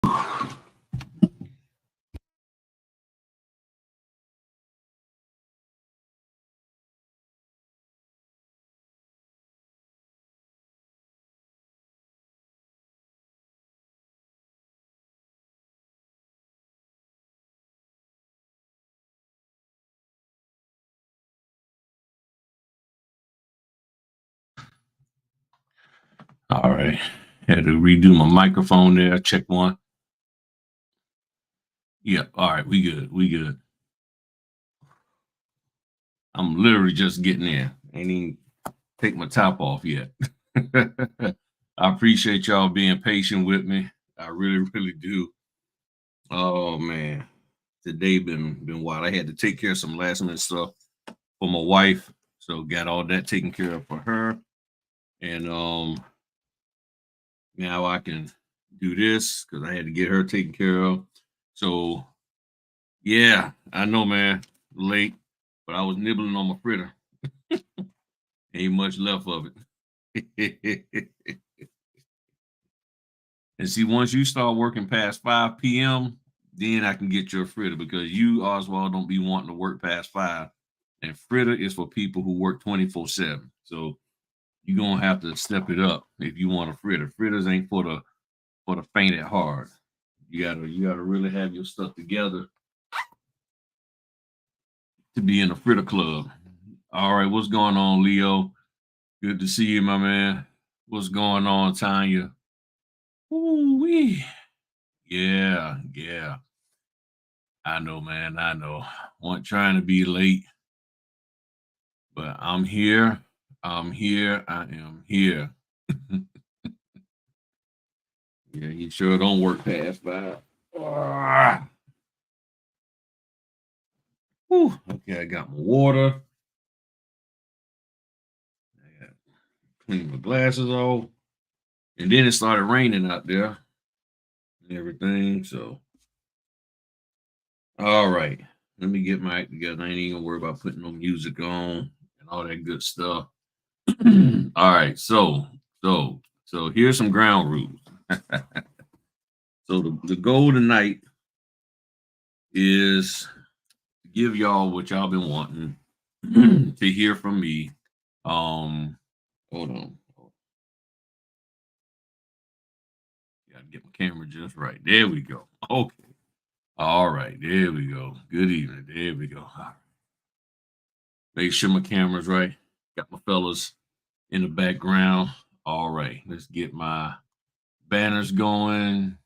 All right. Had to redo my microphone there. Check one. Yeah. All right. We good. We good. I'm literally just getting in. Ain't even take my top off yet. I appreciate y'all being patient with me. I really, really do. Oh man. Today been wild. I had to take care of some last minute stuff for my wife. So got all that taken care of for her. And now I can do this because I had to get her taken care of. So yeah, I know, man. Late, but I was nibbling on my fritter. Ain't much left of it. And see, once you start working past 5 p.m., then I can get your fritter because you, Oswald, don't be wanting to work past 5. And fritter is for people who work 24/7. So you're gonna have to step it up if you want a fritter. Fritters ain't for the faint at heart. You gotta really have your stuff together to be in a fritter club. All right, what's going on, Leo? Good to see you, my man. What's going on, Tanya? Ooh wee. Yeah, yeah. I know, man. I know. Wasn't trying to be late, but I'm here. I'm here. I am here. Yeah, he sure don't work past 5. Ah. Whew. Okay, I got my water. I got clean my glasses off. And then it started raining out there and everything. So, all right. Let me get my act together. I ain't even gonna worry about putting no music on and all that good stuff. All right. So here's some ground rules. So the goal tonight is to give y'all what y'all been wanting to hear from me. Hold on. Gotta get my camera just right. There we go. Okay. All right. There we go. Good evening. There we go. All right. Make sure my camera's right. Got my fellas in the background. All right. Let's get my banners going.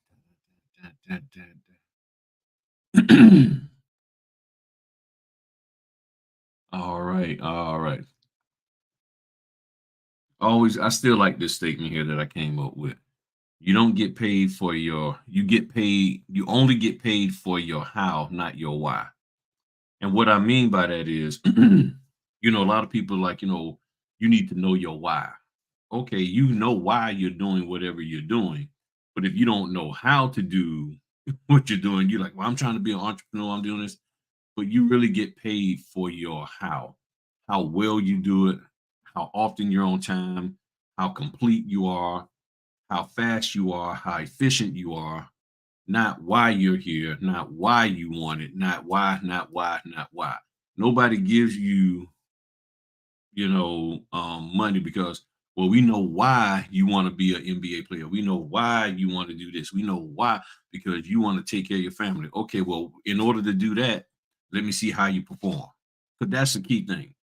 All right. All right. Always, I still like this statement here that I came up with. You don't get paid for you only get paid for your how, not your why. And what I mean by that is, a lot of people like, you need to know your why. Okay, you know why you're doing whatever you're doing. But if you don't know how to do what you're doing, you're like, well, I'm trying to be an entrepreneur, I'm doing this. But you really get paid for your how well you do it, how often you're on time, how complete you are, how fast you are, how efficient you are, not why you're here, not why you want it, not why, not why, not why. Nobody gives you, money because, well, we know why you want to be an NBA player. We know why you want to do this. We know why because you want to take care of your family. Okay, well, in order to do that, let me see how you perform. But that's the key thing.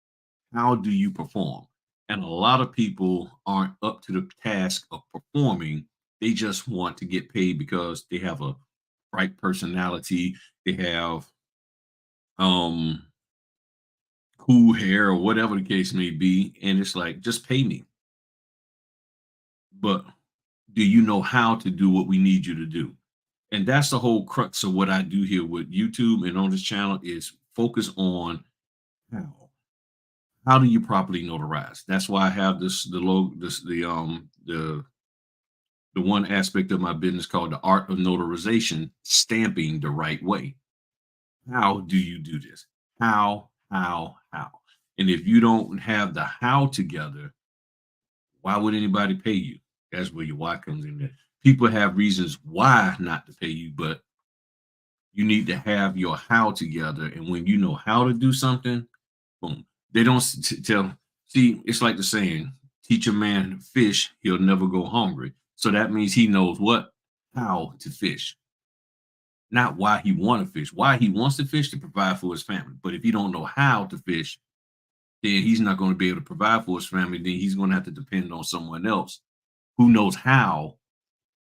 How do you perform? And a lot of people aren't up to the task of performing. They just want to get paid because they have a bright personality. They have um cool hair or whatever the case may be. And it's like, just pay me. But do you know how to do what we need you to do? And that's the whole crux of what I do here with YouTube and on this channel is focus on how. How do you properly notarize? That's why I have the one aspect of my business called the art of notarization, stamping the right way. How do you do this? How? And if you don't have the how together, why would anybody pay you? That's where your why comes in there. people have reasons why not to pay you, but you need to have your how together. And when you know how to do something, boom. They don't tell. See, it's like the saying, teach a man fish, he'll never go hungry. So that means he knows what? How to fish. Not why he want to fish. Why he wants to fish to provide for his family. But if you don't know how to fish, then he's not going to be able to provide for his family. Then he's going to have to depend on someone else who knows how,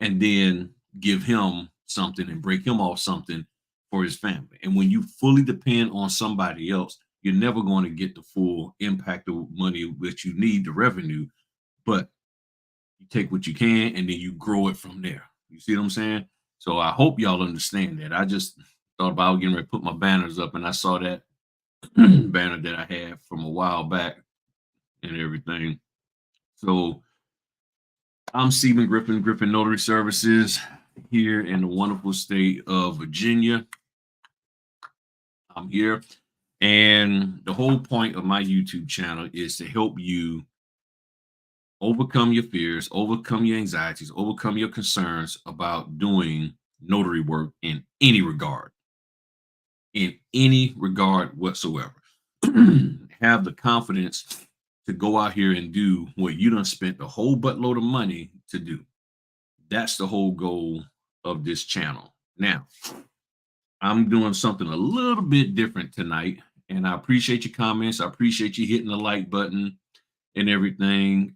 and then give him something and break him off something for his family. And when you fully depend on somebody else, you're never going to get the full impact of money that you need, the revenue, but you take what you can and then you grow it from there. You see what I'm saying? So I hope y'all understand that. I just thought about getting ready to put my banners up, and I saw that banner that I had from a while back and everything. So I'm Stephen Griffin, Griffin Notary Services here in the wonderful state of Virginia. I'm here. And the whole point of my YouTube channel is to help you overcome your fears, overcome your anxieties, overcome your concerns about doing notary work in any regard whatsoever. Have the confidence to go out here and do what you done spent a whole buttload of money to do. That's the whole goal of this channel. Now, I'm doing something a little bit different tonight, and I appreciate your comments. I appreciate you hitting the like button and everything.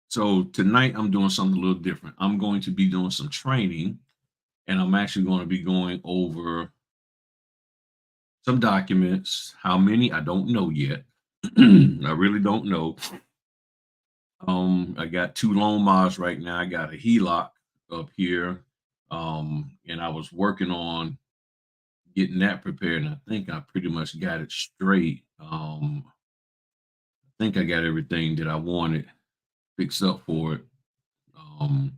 So tonight I'm doing something a little different. I'm going to be doing some training, and I'm actually going to be going over some documents. How many? I don't know yet. I really don't know. I got two loan mods right now. I got a HELOC up here. And I was working on getting that prepared, and I think I pretty much got it straight. I think I got everything that I wanted fixed up for it. Um,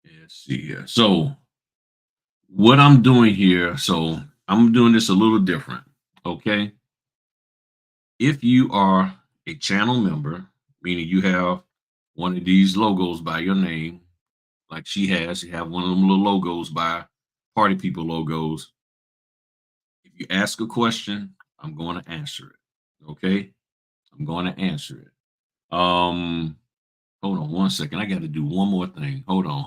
let's see here. So what I'm doing here, so I'm doing this a little different. Okay. If you are a channel member, meaning you have one of these logos by your name, like she has, you have one of them little logos by party people logos. If you ask a question, I'm going to answer it. Okay. I'm going to answer it. Hold on one second. I got to do one more thing. Hold on.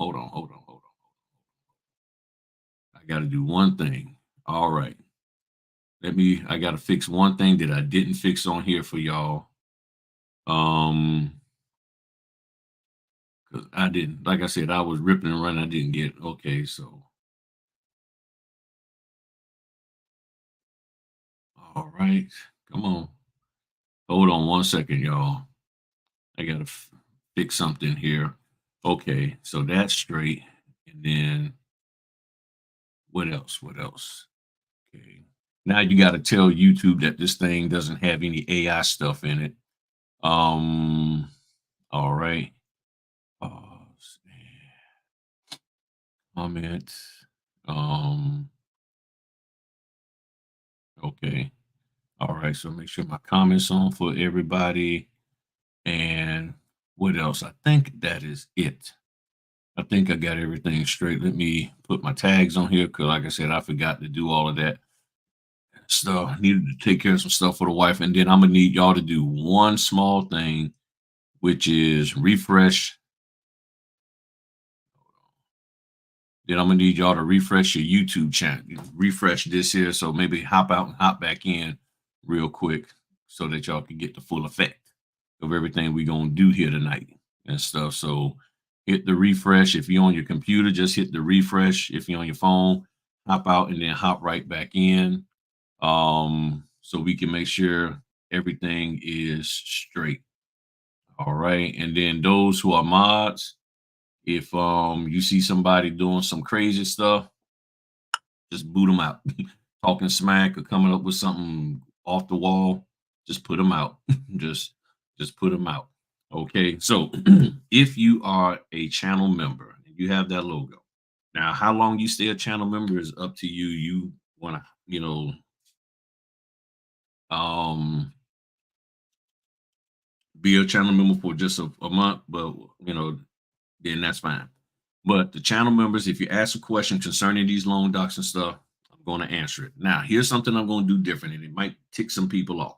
I got to do one thing. All right. I got to fix one thing that I didn't fix on here for y'all. Cause I didn't, like I said, I was ripping and running. I didn't get, okay. So, all right. Come on. Hold on one second, y'all. I got to fix something here. Okay. So that's straight. And then what else? What else? Okay. Now you got to tell YouTube that this thing doesn't have any AI stuff in it. All right. Comment. Um, okay. All right. So make sure my comments on for everybody. And what else? I think that is it. I think I got everything straight. Let me put my tags on here because, like I said, I forgot to do all of that stuff. I needed to take care of some stuff for the wife. And then I'm going to need y'all to do one small thing, which is refresh. Then I'm gonna need y'all to refresh your YouTube channel. Refresh this here, so maybe hop out and hop back in real quick so that y'all can get the full effect of everything we gonna do here tonight and stuff. So hit the refresh. If you're on your computer, just hit the refresh. If you're on your phone, hop out and then hop right back in. So we can make sure everything is straight. All right. And then those who are mods, if you see somebody doing some crazy stuff, just boot them out. Talking smack or coming up with something off the wall, just put them out. just put them out. Okay. So if you are a channel member, you have that logo. Now, how long you stay a channel member is up to you. You want to, um, be a channel member for just a month, but then that's fine. But the channel members, if you ask a question concerning these loan docs and stuff, I'm going to answer it. Now, here's something I'm going to do different, and it might tick some people off.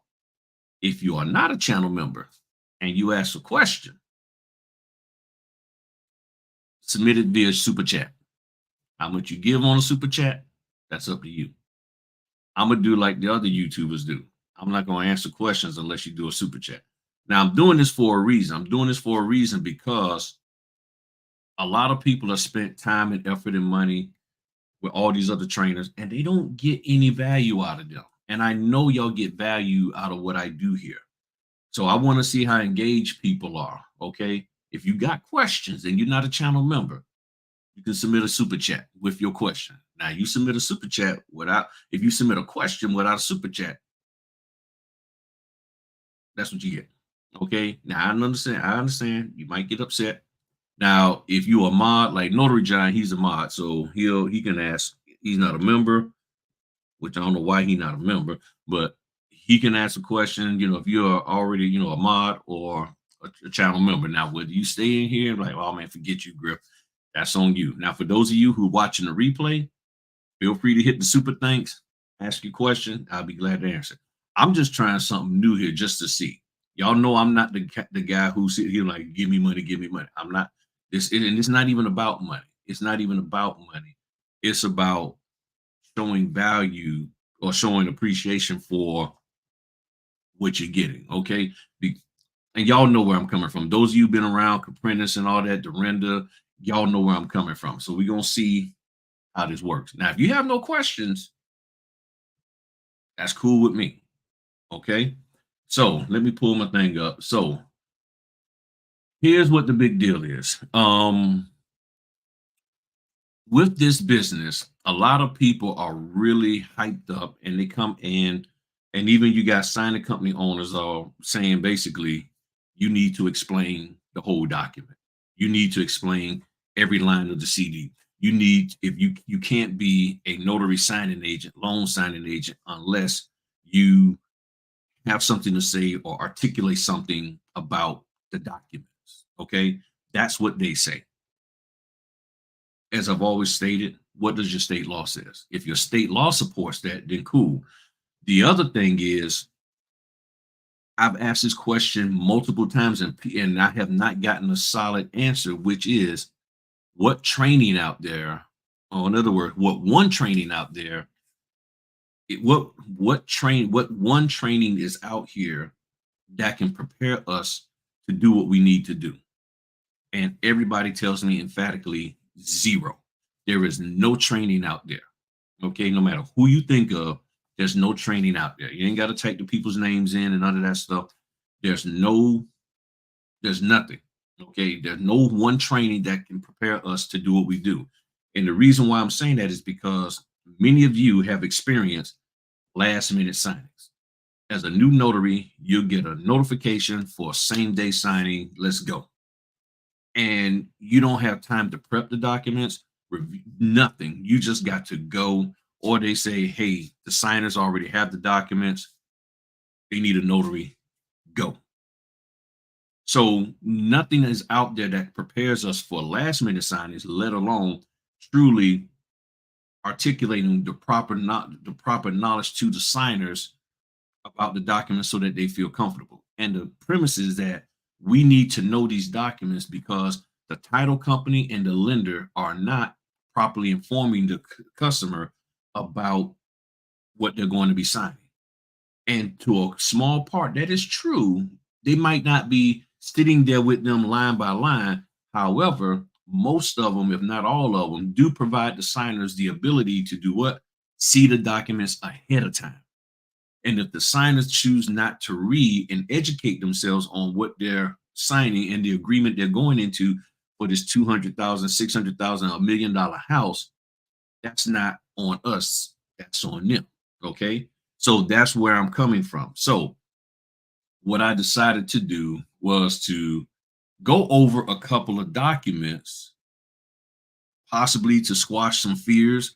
If you are not a channel member and you ask a question, submit it via super chat. How much you give on a super chat, that's up to you. I'm gonna do like the other YouTubers do. I'm not gonna answer questions unless you do a super chat. Now I'm doing this for a reason. I'm doing this for a reason because a lot of people have spent time and effort and money with all these other trainers and they don't get any value out of them. And I know y'all get value out of what I do here. So I want to see how engaged people are. Okay. If you got questions and you're not a channel member, you can submit a super chat with your question. Now you submit a super chat without, if you submit a question without a super chat, that's what you get. Okay. Now I understand. I understand. You might get upset. Now, if you a mod like Notary John, he's a mod, so he can ask. He's not a member, which I don't know why he's not a member, but he can ask a question. If you're already a mod or a channel member. Now, whether you stay in here like, oh man, forget you, Griff. That's on you. Now, for those of you who are watching the replay, feel free to hit the super thanks, ask your question. I'll be glad to answer. I'm just trying something new here just to see. Y'all know I'm not the guy who sit here like, give me money, give me money. I'm not this, and it's not even about money. It's not even about money. It's about showing value or showing appreciation for what you're getting. Okay. And y'all know where I'm coming from. Those of you been around Caprentice and all that, Dorinda, y'all know where I'm coming from. So we're gonna see how this works. Now, if you have no questions, that's cool with me. Okay. So let me pull my thing up. So here's what the big deal is. With this business, a lot of people are really hyped up and they come in, and even you guys signing company owners are saying basically, you need to explain the whole document. You need to explain every line of the CD. You need, if you can't be a notary signing agent, loan signing agent, unless you have something to say or articulate something about the documents. Okay. That's what they say. As I've always stated, what does your state law says? If your state law supports that, then cool. The other thing is, I've asked this question multiple times and I have not gotten a solid answer, which is what training out there, or in other words, what one training out there, what one training is out here that can prepare us to do what we need to do. And everybody tells me emphatically zero. There is no training out there. Okay, no matter who you think of, there's no training out there. You ain't got to type the people's names in and none of that stuff. There's no, there's nothing. Okay, there's no one training that can prepare us to do what we do. And the reason why I'm saying that is because many of you have experienced last minute signings. As a new notary, you'll get a notification for same day signing. Let's go. And you don't have time to prep the documents, review nothing. You just got to go. Or they say, hey, the signers already have the documents. They need a notary. Go. So nothing is out there that prepares us for last minute signings, let alone truly articulating the proper knowledge to the signers about the documents so that they feel comfortable. And the premise is that we need to know these documents because the title company and the lender are not properly informing the customer about what they're going to be signing. And to a small part, that is true. They might not be sitting there with them line by line. However, most of them, if not all of them, do provide the signers the ability to do what? See the documents ahead of time. And if the signers choose not to read and educate themselves on what they're signing and the agreement they're going into for this 200,000, 600,000, $1 million house, that's not on us. That's on them. Okay. So that's where I'm coming from. So what I decided to do was to go over a couple of documents, possibly to squash some fears,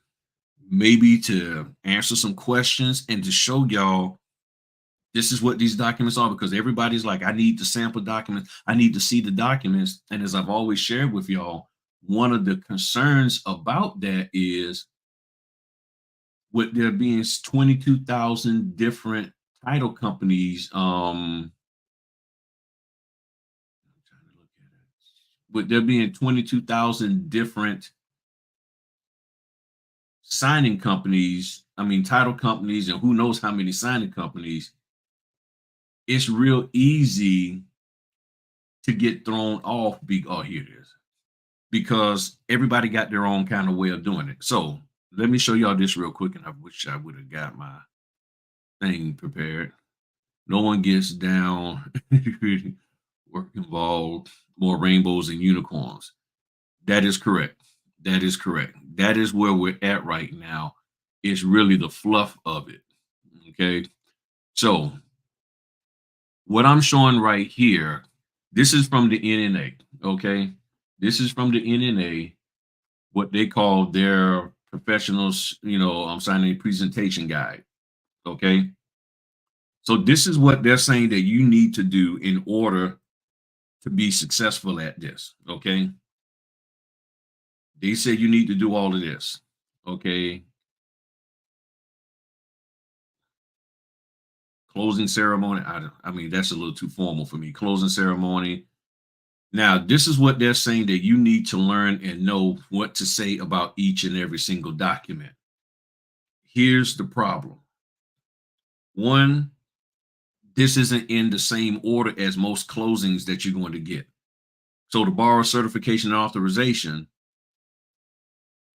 maybe to answer some questions and to show y'all This is what these documents are, because everybody's like, I need the sample documents. I need to see the documents. And as I've always shared with y'all, one of the concerns about that is with there being 22,000 different title companies, I'm trying to look at it. With there being 22,000 different signing companies, I mean, title companies, and who knows how many signing companies, it's real easy to get thrown off. Oh, here it is. Because everybody got their own kind of way of doing it. So let me show y'all this real quick, and I wish I would have got my thing prepared. No one gets down, work involved, more rainbows and unicorns. That is correct. That is correct. That is where we're at right now. It's really the fluff of it. Okay. So what I'm showing right here, this is from the NNA. Okay. This is from the NNA, what they call their professionals, I'm signing a presentation guide. Okay. So this is what they're saying that you need to do in order to be successful at this. Okay. They said you need to do all of this. Okay. Closing ceremony. I mean, that's a little too formal for me. Closing ceremony. Now, this is what they're saying that you need to learn and know what to say about each and every single document. Here's the problem. One, this isn't in the same order as most closings that you're going to get. So the borrower certification and authorization,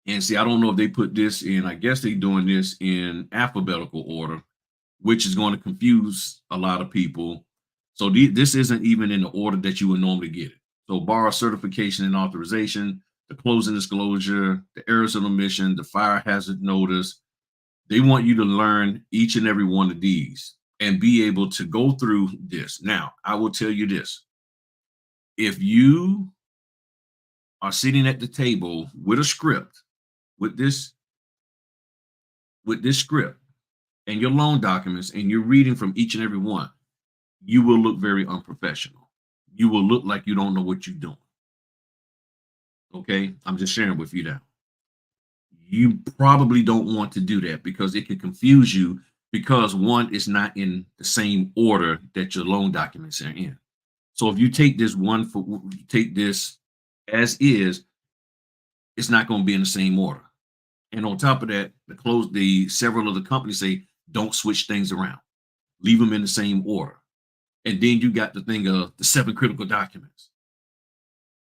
and see, I don't know if they put this in, I guess they're doing this in alphabetical order, which is going to confuse a lot of people. So this isn't even in the order that you would normally get it. So borrower certification and authorization, the closing disclosure, the errors of omission, the fire hazard notice. They want you to learn each and every one of these and be able to go through this. Now, I will tell you this. If you are sitting at the table with a script, with this script and your loan documents, and you're reading from each and every one, you will look very unprofessional. You will look like you don't know what you're doing. Okay, I'm just sharing with you that. You probably don't want to do that because it can confuse you, because one is not in the same order that your loan documents are in. So if you take this as is, it's not going to be in the same order. And on top of that, several of the companies say don't switch things around, leave them in the same order. And then you got the thing of the 7 critical documents.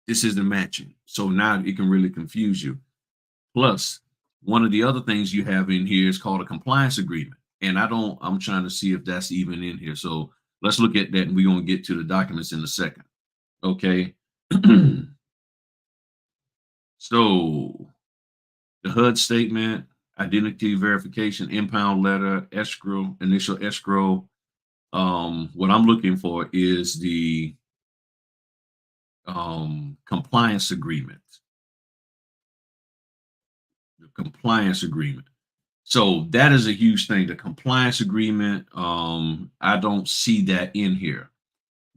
This isn't matching. So now it can really confuse you. Plus, one of the other things you have in here is called a compliance agreement. And I'm trying to see if that's even in here. So let's look at that, and we're going to get to the documents in a second. Okay. So the HUD statement, identity verification, impound letter, escrow, initial escrow. What I'm looking for is the compliance agreement. The compliance agreement. So that is a huge thing. The compliance agreement, I don't see that in here.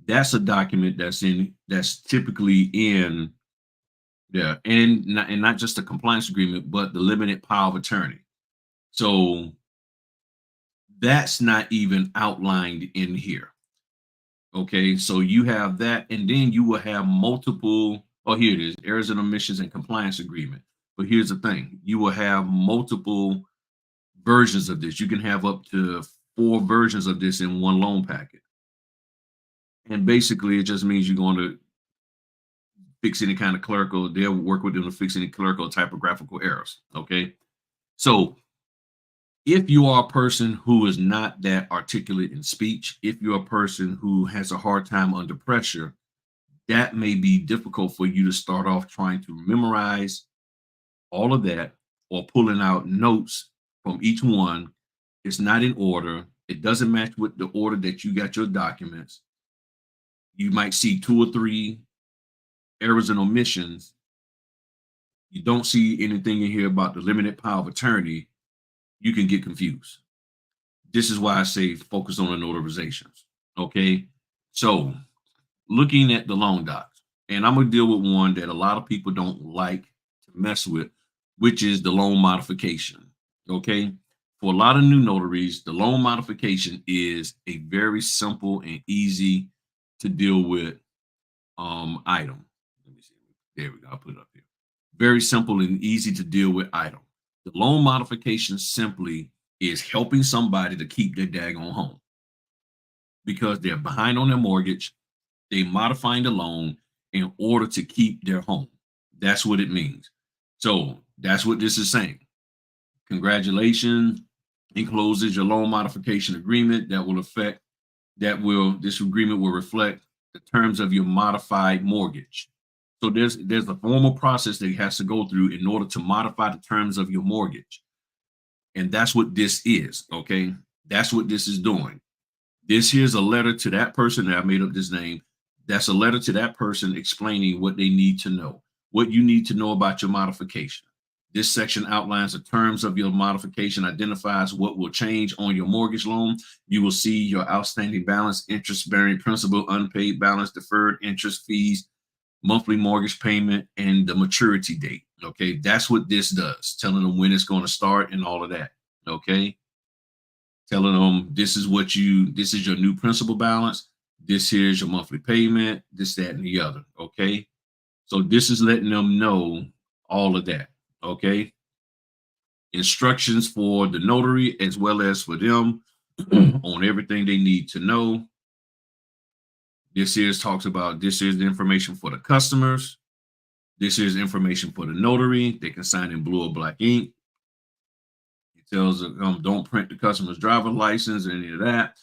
That's a document that's typically in there, and not just the compliance agreement, but the limited power of attorney. So that's not even outlined in here. Okay, so you have that, and then you will have multiple. Oh, here it is: errors and omissions and compliance agreement. But here's the thing: you will have multiple versions of this. You can have up to 4 versions of this in one loan packet. And basically, it just means you're going to fix any kind of clerical. They'll work with them to fix any clerical typographical errors. Okay, so if you are a person who is not that articulate in speech, if you're a person who has a hard time under pressure, that may be difficult for you to start off trying to memorize all of that, or pulling out notes from each one. It's not in order. It doesn't match with the order that you got your documents. You might see 2 or 3 errors and omissions. You don't see anything in here about the limited power of attorney. You can get confused. This is why I say focus on the notarizations. Okay. So looking at the loan docs, and I'm gonna deal with one that a lot of people don't like to mess with, which is the loan modification. Okay. For a lot of new notaries, the loan modification is a very simple and easy to deal with item. Let me see. There we go. I'll put it up here. Very simple and easy to deal with item. The loan modification simply is helping somebody to keep their daggone home because they're behind on their mortgage. They modifying the loan in order to keep their home. That's what it means. So that's what this is saying. Congratulations. Encloses your loan modification agreement this agreement will reflect the terms of your modified mortgage. So there's a formal process that has to go through in order to modify the terms of your mortgage. And that's what this is. Okay. That's what this is doing. This here's a letter to that person that I made up this name. That's a letter to that person explaining what they need to know, what you need to know about your modification. This section outlines the terms of your modification, identifies what will change on your mortgage loan. You will see your outstanding balance, interest bearing principal, unpaid balance, deferred interest, fees, monthly mortgage payment, and the maturity date. Okay, that's what this does, telling them when it's going to start and all of that. Okay, telling them this is your new principal balance, this here's your monthly payment, this, that, and the other. Okay, so this is letting them know all of that. Okay, instructions for the notary as well as for them on everything they need to know. This here talks about this is the information for the customers. This is information for the notary. They can sign in blue or black ink. It tells them don't print the customer's driver license or any of that.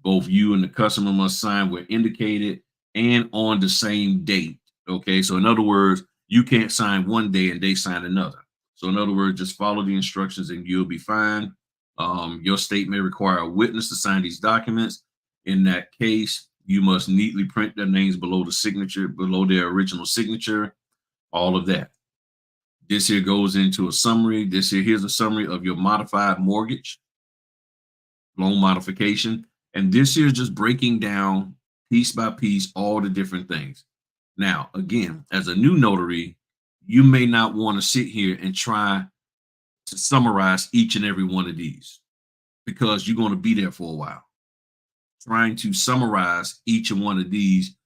Both you and the customer must sign where indicated and on the same date. Okay, so in other words, you can't sign one day and they sign another. So in other words, just follow the instructions and you'll be fine. Your state may require a witness to sign these documents. In that case, you must neatly print their names below the signature, below their original signature, all of that. This here goes into a summary. Here's a summary of your modified mortgage, loan modification. And this here is just breaking down piece by piece all the different things. Now, again, as a new notary, you may not want to sit here and try to summarize each and every one of these because you're going to be there for a while trying to summarize each and one of these,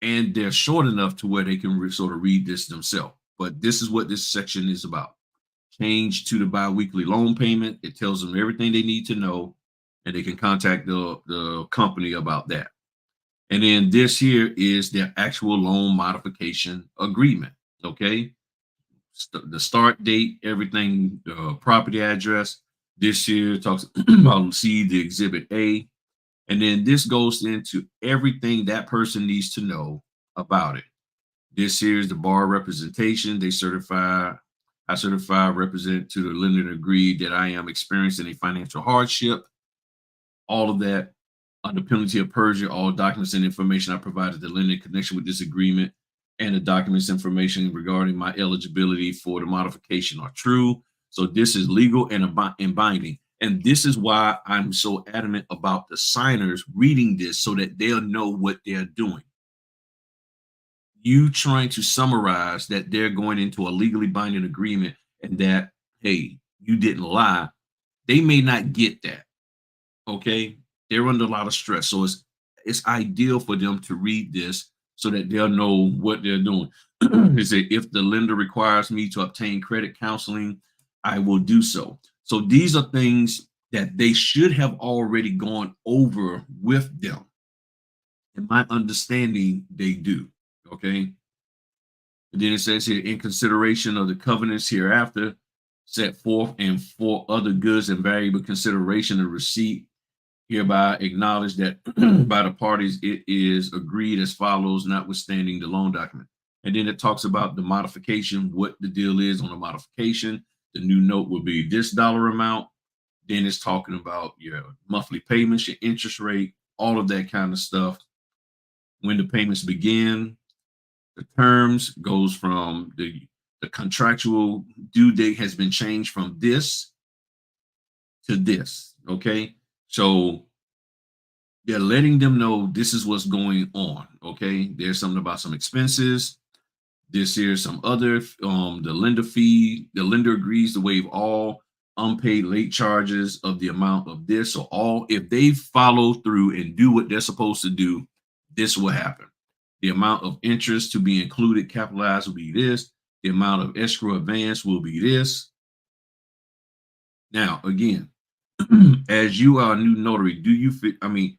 and they're short enough to where they can sort of read this themselves. But this is what this section is about. Change to the biweekly loan payment. It tells them everything they need to know, and they can contact the company about that. And then this here is their actual loan modification agreement. Okay. The start date, everything, property address. This here talks about see the exhibit A. And then this goes into everything that person needs to know about it. This here is the bar representation. I certify, represent to the lender and agree that I am experiencing a financial hardship. All of that under penalty of perjury, all documents and information I provided the lender in connection with this agreement and the documents information regarding my eligibility for the modification are true. So this is legal and binding. And this is why I'm so adamant about the signers reading this so that they'll know what they're doing. You trying to summarize that they're going into a legally binding agreement and that, hey, you didn't lie. They may not get that. Okay. They're under a lot of stress. So it's ideal for them to read this so that they'll know what they're doing. Is that if the lender requires me to obtain credit counseling, I will do so. So these are things that they should have already gone over with them. In my understanding, they do. Okay. And then it says here, in consideration of the covenants hereafter set forth and for other goods and valuable consideration of receipt, hereby acknowledge that by the parties it is agreed as follows, notwithstanding the loan document. And then it talks about the modification, what the deal is on the modification. The new note will be this dollar amount. Then it's talking about your monthly payments, your interest rate, all of that kind of stuff. When the payments begin, the terms goes from the contractual due date has been changed from this to this. Okay. So they're letting them know this is what's going on. Okay. There's something about some expenses. This here, some other, the lender fee, the lender agrees to waive all unpaid late charges of the amount of this. So all, if they follow through and do what they're supposed to do, this will happen. The amount of interest to be included, capitalized, will be this. The amount of escrow advance will be this. Now, again, as you are a new notary, do you fit? I mean,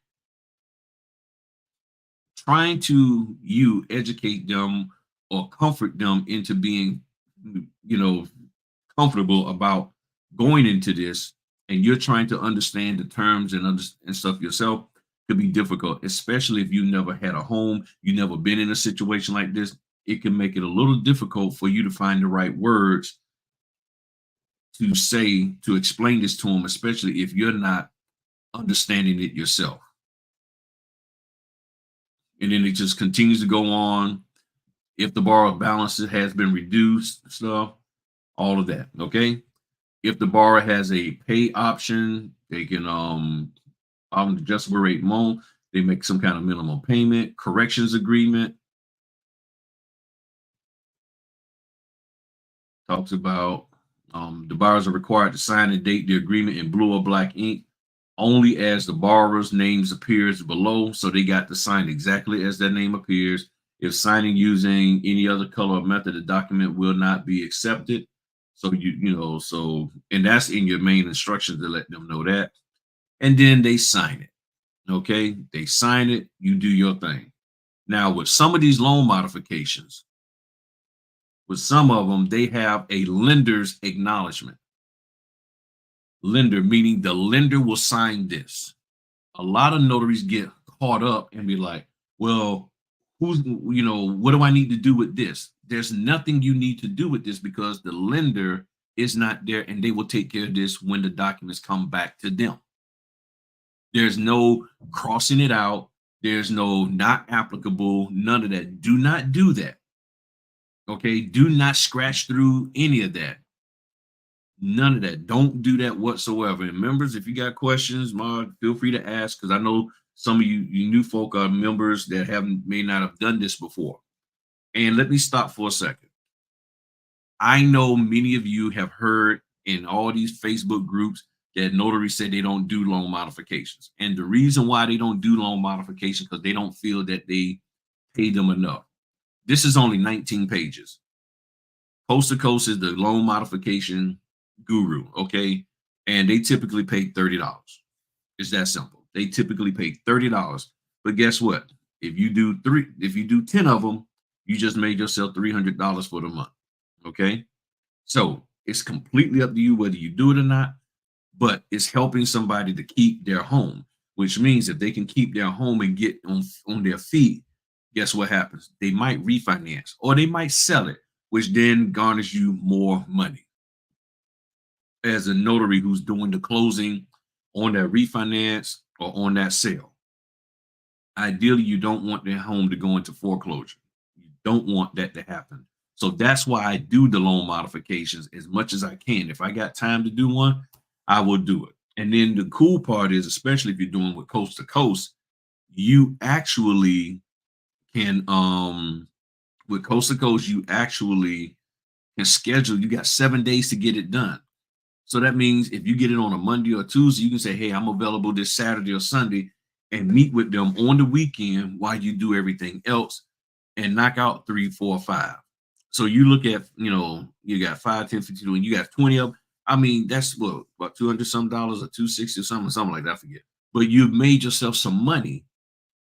trying to you educate them or comfort them into being, you know, comfortable about going into this, and you're trying to understand the terms and stuff yourself, could be difficult, especially if you never had a home, you never been in a situation like this. It can make it a little difficult for you to find the right words to say to explain this to them, especially if you're not understanding it yourself. And then it just continues to go on. If the borrower balance has been reduced, stuff, all of that. Okay. If the borrower has a pay option, they can adjustable rate loan. They make some kind of minimum payment. Corrections agreement talks about the borrowers are required to sign and date the agreement in blue or black ink only as the borrower's names appears below. So they got to sign exactly as their name appears. If signing using any other color or method, the document will not be accepted. So and that's in your main instructions to let them know that. And then they sign it. Okay, they sign it. You do your thing. Now, with some of these loan modifications, with some of them, they have a lender's acknowledgement. Lender, meaning the lender will sign this. A lot of notaries get caught up and be like, well, what do I need to do with this? There's nothing you need to do with this because the lender is not there and they will take care of this when the documents come back to them. There's no crossing it out. There's no not applicable, none of that. Do not do that. Okay. Do not scratch through any of that. None of that. Don't do that whatsoever. And members, if you got questions, feel free to ask because I know some of you new folk are members that haven't may not have done this before. And let me stop for a second. I know many of you have heard in all these Facebook groups that notaries say they don't do loan modifications. And the reason why they don't do loan modifications because they don't feel that they pay them enough. This is only 19 pages. Coast to Coast is the loan modification guru, okay? And they typically pay $30. It's that simple. They typically pay $30. But guess what? If you do 10 of them, you just made yourself $300 for the month. Okay. So it's completely up to you whether you do it or not, but it's helping somebody to keep their home, which means if they can keep their home and get on their feet, guess what happens? They might refinance or they might sell it, which then garners you more money. As a notary who's doing the closing on that refinance or on that sale. Ideally, you don't want their home to go into foreclosure. You don't want that to happen. So that's why I do the loan modifications as much as I can. If I got time to do one, I will do it. And then the cool part is, especially if you're doing with coast to coast, you actually can with coast to coast, you actually can schedule, you got 7 days to get it done. So that means if you get it on a Monday or Tuesday, you can say, hey, I'm available this Saturday or Sunday and meet with them on the weekend while you do everything else and knock out 3, 4, 5. So you look at, you got 5, 10, 15, and you got 20 of them. I mean, that's what, about 200 some dollars or 260 or something like that. I forget. But you've made yourself some money.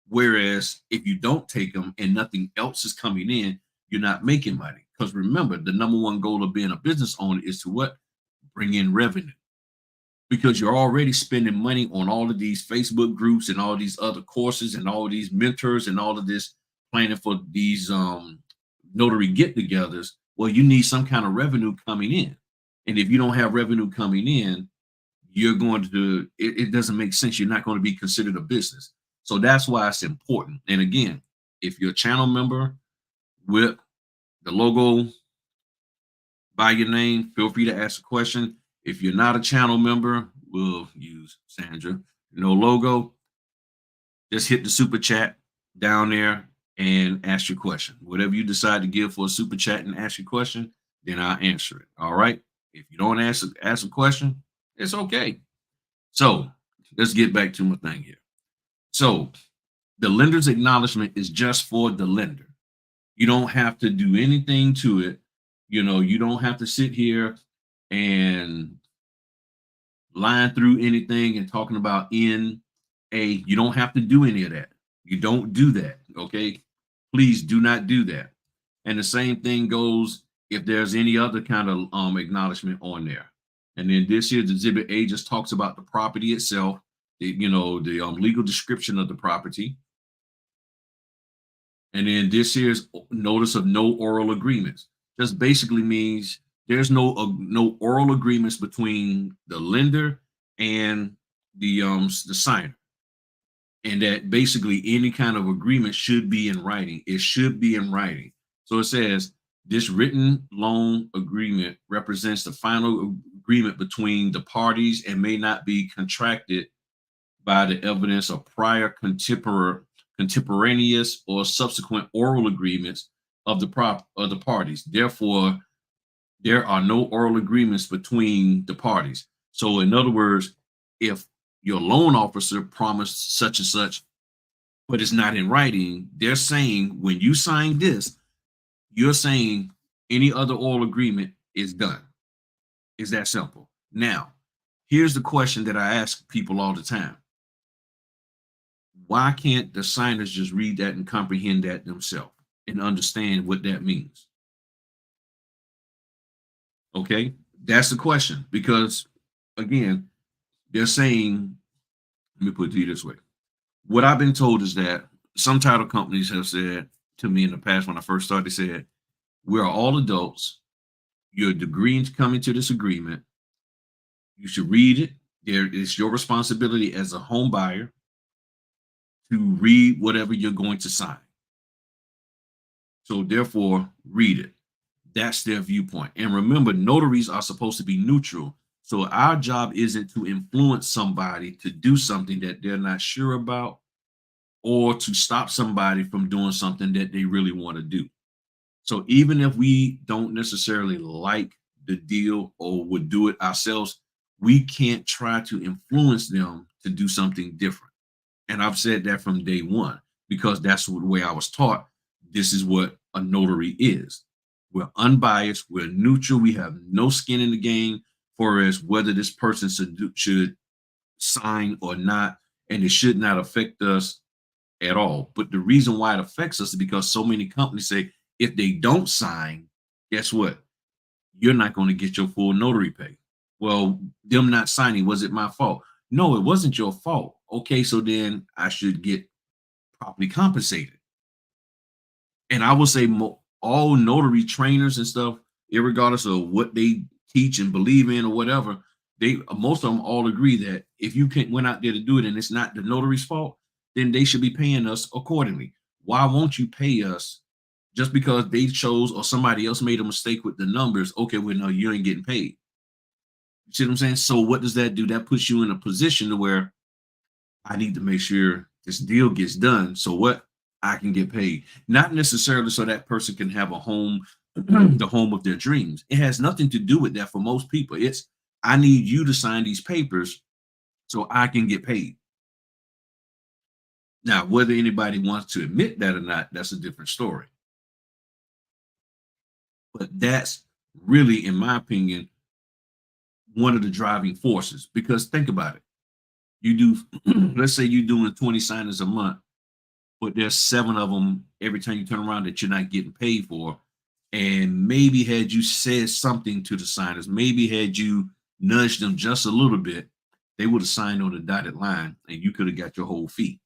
Whereas if you don't take them and nothing else is coming in, you're not making money. Because remember, the number one goal of being a business owner is to what? Bring in revenue, because you're already spending money on all of these Facebook groups and all these other courses and all of these mentors and all of this planning for these notary get-togethers. Well, you need some kind of revenue coming in, and if you don't have revenue coming in, you're going to it doesn't make sense. You're not going to be considered a business. So that's why it's important. And again, if you're a channel member with the logo by your name, feel free to ask a question. If you're not a channel member, we'll use Sandra. No logo, just hit the super chat down there and ask your question. Whatever you decide to give for a super chat and ask your question, then I'll answer it. All right. If you don't ask a question, it's okay. So let's get back to my thing here. So the lender's acknowledgement is just for the lender. You don't have to do anything to it. You don't have to sit here and line through anything and talking about you don't have to do any of that. You don't do that. Okay. Please do not do that. And the same thing goes if there's any other kind of acknowledgement on there. And then this here's exhibit A just talks about the property itself, the legal description of the property. And then this here's notice of no oral agreements. Just basically means there's no oral agreements between the lender and the signer. And that basically any kind of agreement should be in writing. It should be in writing. So it says this written loan agreement represents the final agreement between the parties and may not be contracted by the evidence of prior contemporaneous or subsequent oral agreements of the parties. Therefore, there are no oral agreements between the parties. So, in other words, if your loan officer promised such and such, but it's not in writing, they're saying when you sign this, you're saying any other oral agreement is done. It's that simple. Now, here's the question that I ask people all the time. Why can't the signers just read that and comprehend that themselves and understand what that means? Okay, that's the question. Because again, they're saying, let me put it to you this way. What I've been told is that some title companies have said to me in the past when I first started, they said, we're all adults. You're agreeing to come into this agreement. You should read it. It's your responsibility as a home buyer to read whatever you're going to sign. So therefore, read it. That's their viewpoint. And remember, notaries are supposed to be neutral. So our job isn't to influence somebody to do something that they're not sure about or to stop somebody from doing something that they really want to do. So even if we don't necessarily like the deal or would do it ourselves, we can't try to influence them to do something different. And I've said that from day one because that's the way I was taught. This is what a notary is. We're unbiased, we're neutral, we have no skin in the game for as whether this person should sign or not, and it should not affect us at all. But the reason why it affects us is because so many companies say if they don't sign, guess what? You're not going to get your full notary pay. Well, them not signing, was it my fault? No, it wasn't your fault. Okay, so then I should get properly compensated. And I will say all notary trainers and stuff, regardless of what they teach and believe in or whatever, most of them all agree that if you went out there to do it and it's not the notary's fault, then they should be paying us accordingly. Why won't you pay us just because they chose or somebody else made a mistake with the numbers? Okay, well, no, you ain't getting paid. You see what I'm saying? So what does that do? That puts you in a position to where I need to make sure this deal gets done. So what? I can get paid. Not necessarily so that person can have a home, the home of their dreams. It has nothing to do with that for most people. It's I need you to sign these papers so I can get paid. Now, whether anybody wants to admit that or not, that's a different story. But that's really, in my opinion, one of the driving forces. Because think about it. You do, let's say you're doing 20 signings a month, but there's 7 of them every time you turn around that you're not getting paid for. And maybe had you said something to the signers, maybe had you nudged them just a little bit, they would have signed on the dotted line and you could have got your whole fee.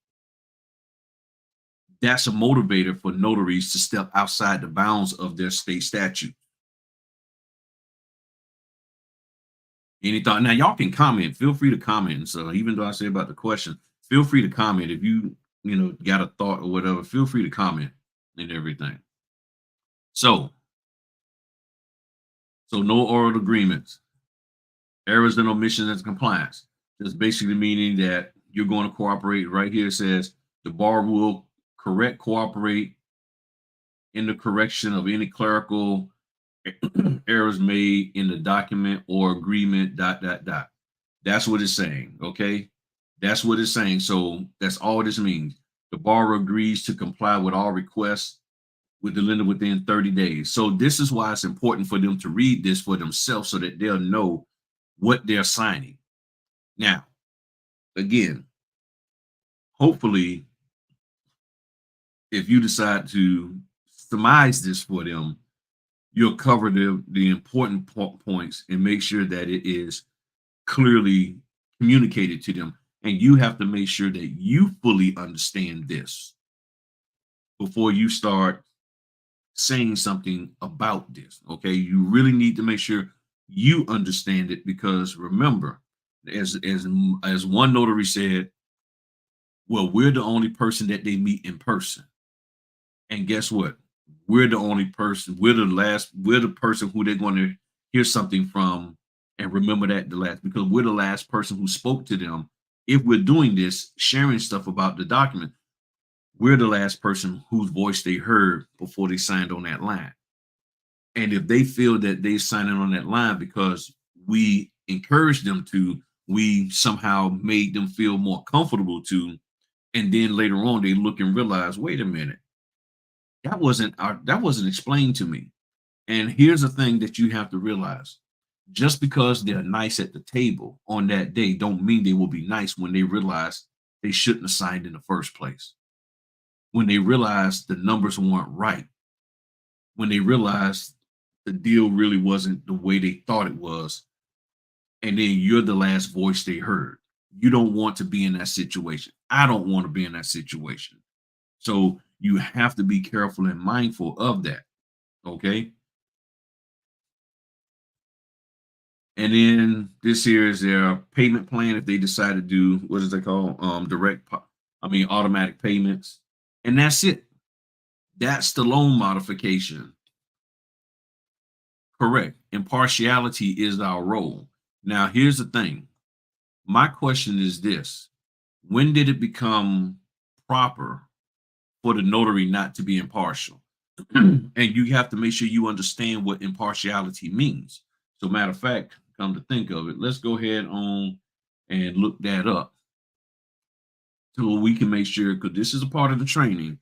That's a motivator for notaries to step outside the bounds of their state statute. Any thought? Now, y'all can comment. Feel free to comment. So, even though I say about the question, feel free to comment. If you got a thought or whatever, feel free to comment and everything. So no oral agreements, errors and omissions and compliance. Just basically meaning that you're going to cooperate. Right here it says the bar will cooperate in the correction of any clerical errors made in the document or agreement, dot, dot, dot. That's what it's saying, okay? That's what it's saying. So that's all this means. The borrower agrees to comply with all requests with the lender within 30 days. So this is why it's important for them to read this for themselves so that they'll know what they're signing. Now, again, hopefully, if you decide to surmise this for them, you'll cover the important points and make sure that it is clearly communicated to them. And you have to make sure that you fully understand this before you start saying something about this. Okay. You really need to make sure you understand it because remember, as one notary said, well, we're the only person that they meet in person. And guess what? We're the only person, we're the person who they're going to hear something from and remember that the last because we're the last person who spoke to them. If we're doing this, sharing stuff about the document, we're the last person whose voice they heard before they signed on that line. And if they feel that they signed on that line because we encouraged them to, we somehow made them feel more comfortable to, and then later on they look and realize, wait a minute, that wasn't explained to me. And here's the thing that you have to realize. Just because they're nice at the table on that day don't mean they will be nice when they realize they shouldn't have signed in the first place. When they realize the numbers weren't right. When they realize the deal really wasn't the way they thought it was. And then you're the last voice they heard. You don't want to be in that situation. I don't want to be in that situation. So you have to be careful and mindful of that. Okay. And then this here is their payment plan if they decide to do what is it called? Automatic payments. And that's it. That's the loan modification. Correct. Impartiality is our role. Now, here's the thing. My question is this: when did it become proper for the notary not to be impartial? And you have to make sure you understand what impartiality means. So, matter of fact, come to think of it, let's go ahead on and look that up so we can make sure because this is a part of the training.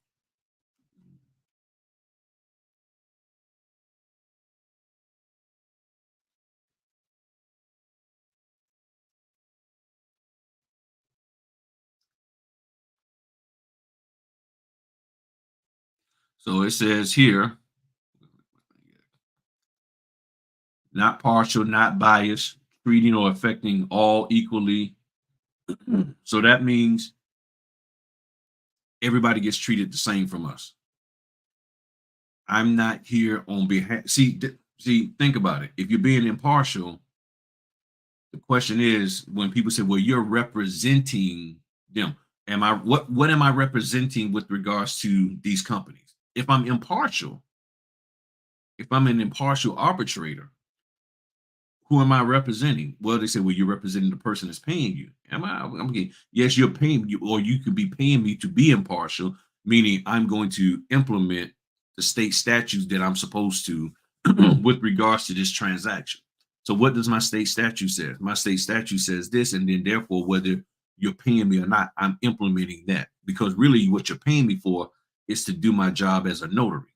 So it says here, not partial, not biased, treating or affecting all equally. So that means everybody gets treated the same from us. I'm not here on behalf. See, think about it. If you're being impartial, the question is when people say, "Well, you're representing them." Am I what am I representing with regards to these companies? If I'm an impartial arbitrator, who am I representing? Well, they say, well, you're representing the person that's paying you. Am I? I'm okay. Yes, you're paying you, or you could be paying me to be impartial, meaning I'm going to implement the state statutes that I'm supposed to with regards to this transaction. So, what does my state statute say? My state statute says this, and then therefore, whether you're paying me or not, I'm implementing that because really, what you're paying me for is to do my job as a notary.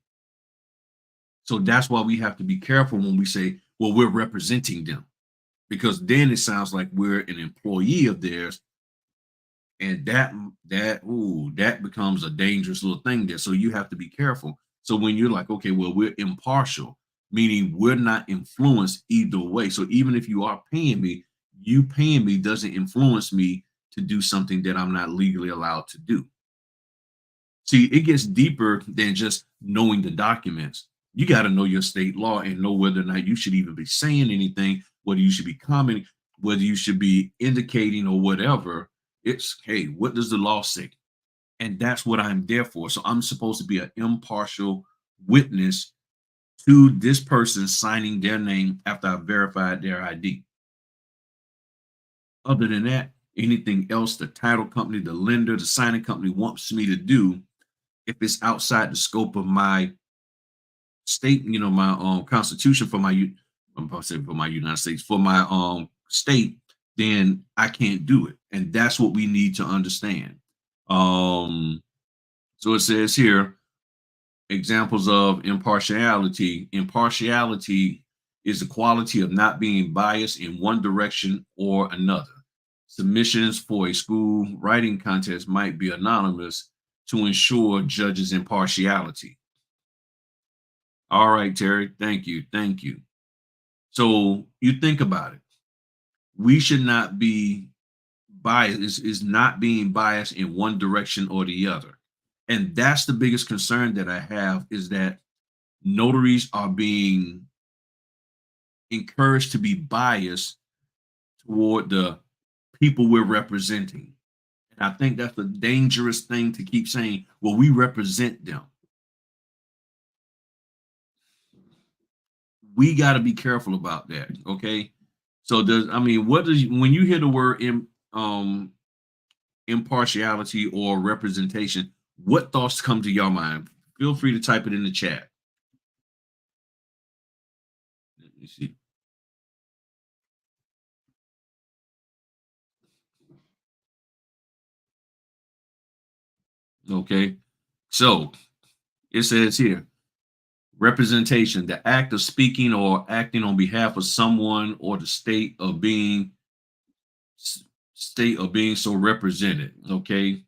So that's why we have to be careful when we say, well, we're representing them, because then it sounds like we're an employee of theirs. And that becomes a dangerous little thing there. So you have to be careful. So when you're like, okay, well, we're impartial, meaning we're not influenced either way. So even if you are paying me, you paying me doesn't influence me to do something that I'm not legally allowed to do. See, it gets deeper than just knowing the documents. You got to know your state law and know whether or not you should even be saying anything, whether you should be commenting, whether you should be indicating or whatever. It's, hey, what does the law say? And that's what I'm there for. So I'm supposed to be an impartial witness to this person signing their name after I verified their ID. Other than that, anything else the title company, the lender, the signing company wants me to do, if it's outside the scope of my state, my constitution for I'm about to say for my United States, for my state, then I can't do it. And that's what we need to understand. Um, so it says here, examples of impartiality. Impartiality is the quality of not being biased in one direction or another. Submissions for a school writing contest might be anonymous to ensure judges' impartiality. All right, Terry. Thank you. Thank you. So you think about it. We should not be biased, is not being biased in one direction or the other. And that's the biggest concern that I have, is that notaries are being encouraged to be biased toward the people we're representing. And I think that's a dangerous thing to keep saying, well, we represent them. We got to be careful about that. Okay. So what does, when you hear the word impartiality or representation, what thoughts come to your mind? Feel free to type it in the chat. Let me see. Okay. So it says here, representation, the act of speaking or acting on behalf of someone or the state of being so represented. Okay.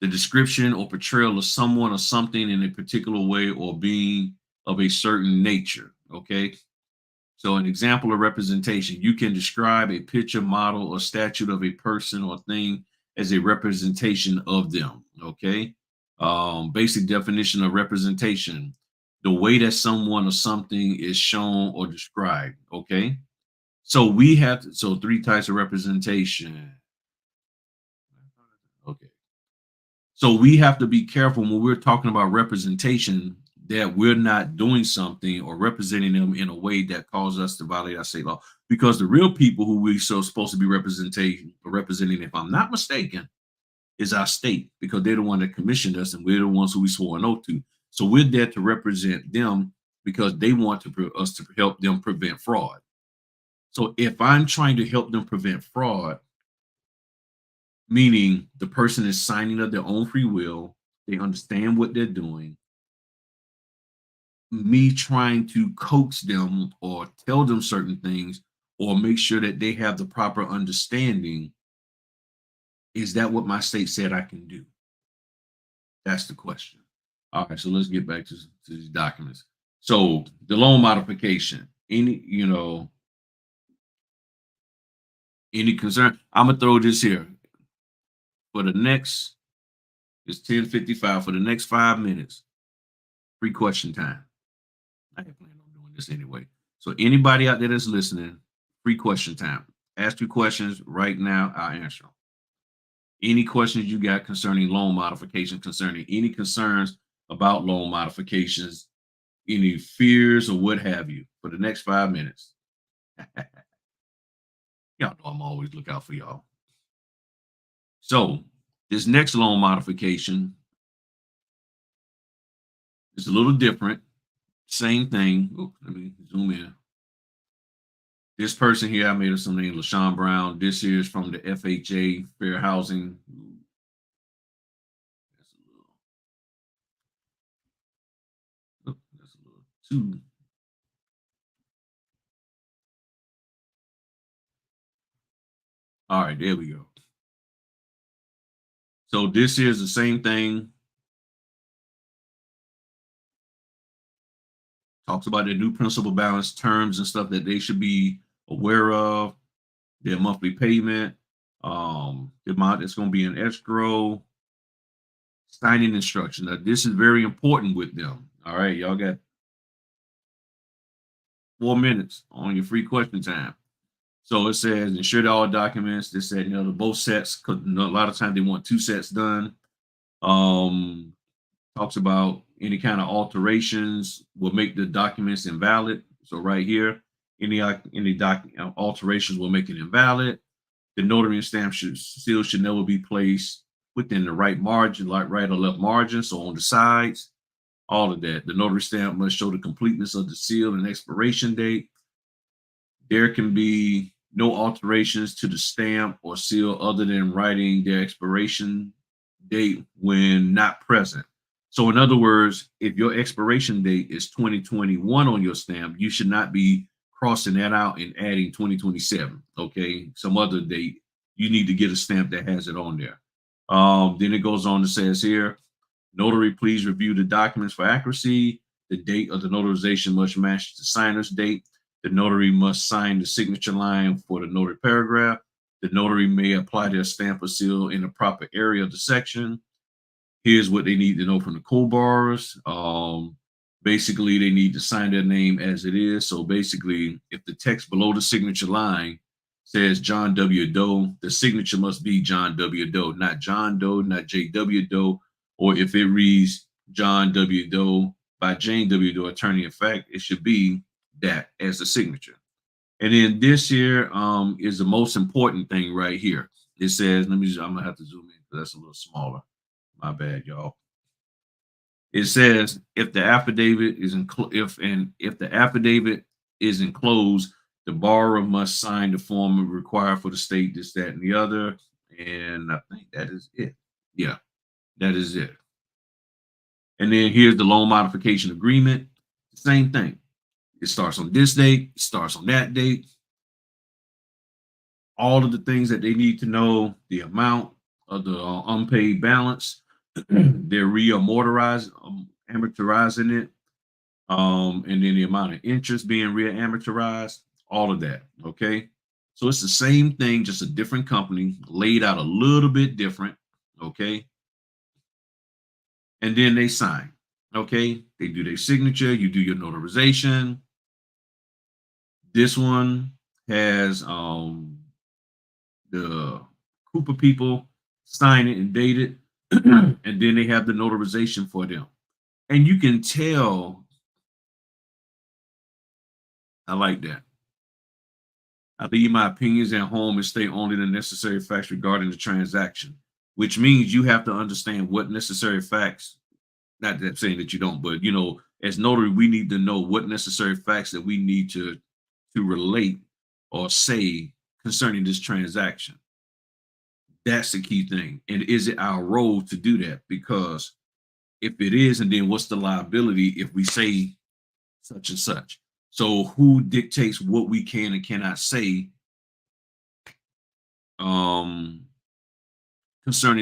The description or portrayal of someone or something in a particular way or being of a certain nature. Okay. So an example of representation, you can describe a picture, model, or statue of a person or thing as a representation of them. Okay. Basic definition of representation, the way that someone or something is shown or described. Okay. So so three types of representation. Okay. So we have to be careful when we're talking about representation, that we're not doing something or representing them in a way that causes us to violate our state law. Because the real people who we so supposed to be representing, if I'm not mistaken, is our state, because they're the one that commissioned us and we're the ones who we swore an oath to. So we're there to represent them because they want us to help them prevent fraud. So if I'm trying to help them prevent fraud, meaning the person is signing of their own free will, they understand what they're doing, me trying to coax them or tell them certain things or make sure that they have the proper understanding, is that what my state said I can do? That's the question. All right, so let's get back to these documents. So the loan modification, any concern? I'm gonna throw this here for the next. It's 10:55 for the next 5 minutes. Free question time. I had planned on doing this anyway. So anybody out there that's listening, free question time. Ask your questions right now. I'll answer them. Any questions you got concerning loan modification, concerning any concerns about loan modifications, any fears or what have you, for the next 5 minutes. Y'all know I'm always look out for y'all. So this next loan modification is a little different. Same thing. Ooh, let me zoom in. This person here, I made up some name, LaShawn Brown. This is from the FHA Fair Housing. That's a little too. All right, there we go. So this is the same thing. Talks about their new principal balance terms and stuff that they should be aware of. Their monthly payment, the amount that's going to be in escrow, signing instruction. Now, this is very important with them. All right, y'all got 4 minutes on your free question time. So it says ensure that all documents. They said, the both sets, because a lot of times they want two sets done. Talks about any kind of alterations will make the documents invalid. So right here, any alterations will make it invalid. The notary and stamp seal should never be placed within the right margin, like right or left margin, so on the sides, all of that. The notary stamp must show the completeness of the seal and expiration date. There can be no alterations to the stamp or seal other than writing their expiration date when not present. So, in other words, if your expiration date is 2021 on your stamp, you should not be crossing that out and adding 2027. Okay, some other date. You need to get a stamp that has it on there. Then it goes on to says here, notary, please review the documents for accuracy. The date of the notarization must match the signer's date. The notary must sign the signature line for the notary paragraph. The notary may apply their stamp or seal in the proper area of the section. Here's what they need to know from the co-borrowers. Basically, they need to sign their name as it is. So basically, if the text below the signature line says John W. Doe, the signature must be John W. Doe, not John Doe, not J.W. Doe. Or if it reads John W. Doe by Jane W. Doe, attorney in fact, it should be that as the signature. And then this here is the most important thing right here. It says, I'm gonna have to zoom in because that's a little smaller. My bad, y'all. It says if the affidavit is if the affidavit is enclosed, the borrower must sign the form required for the state, this, that, and the other. And I think that is it. Yeah, that is it. And then here's the loan modification agreement. Same thing. It starts on this date, it starts on that date. All of the things that they need to know, the amount of the unpaid balance, they're amortizing it, and then the amount of interest being amortized, all of that. Okay. So it's the same thing, just a different company, laid out a little bit different. Okay. And then they sign. Okay. They do their signature, you do your notarization. This one has the group of people sign it and date it, and then they have the notarization for them. And you can tell, I like that. I leave my opinions at home and state only the necessary facts regarding the transaction, which means you have to understand what necessary facts, not that saying that you don't, but as notary, we need to know what necessary facts that we need to relate or say concerning this transaction. That's the key thing. And is it our role to do that? Because if it is, and then what's the liability if we say such and such? So who dictates what we can and cannot say concerning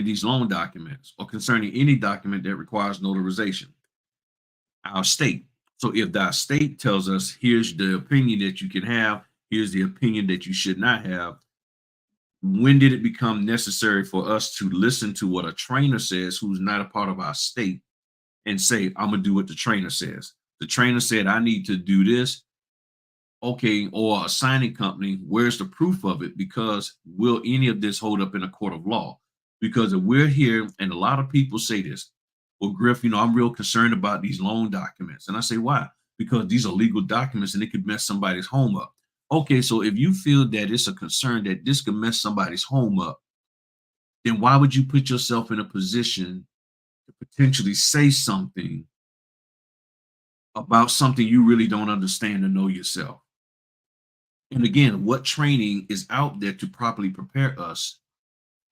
these loan documents or concerning any document that requires notarization? Our state. So if the state tells us, here's the opinion that you can have, here's the opinion that you should not have, when did it become necessary for us to listen to what a trainer says who's not a part of our state and say, I'm gonna do what the trainer says? The trainer said I need to do this. Okay, or a signing company, where's the proof of it? Because will any of this hold up in a court of law? Because if we're here, and a lot of people say this, well, Griff, I'm real concerned about these loan documents. And I say, why? Because these are legal documents and it could mess somebody's home up. Okay, so if you feel that it's a concern that this could mess somebody's home up, then why would you put yourself in a position to potentially say something about something you really don't understand and know yourself? And again, what training is out there to properly prepare us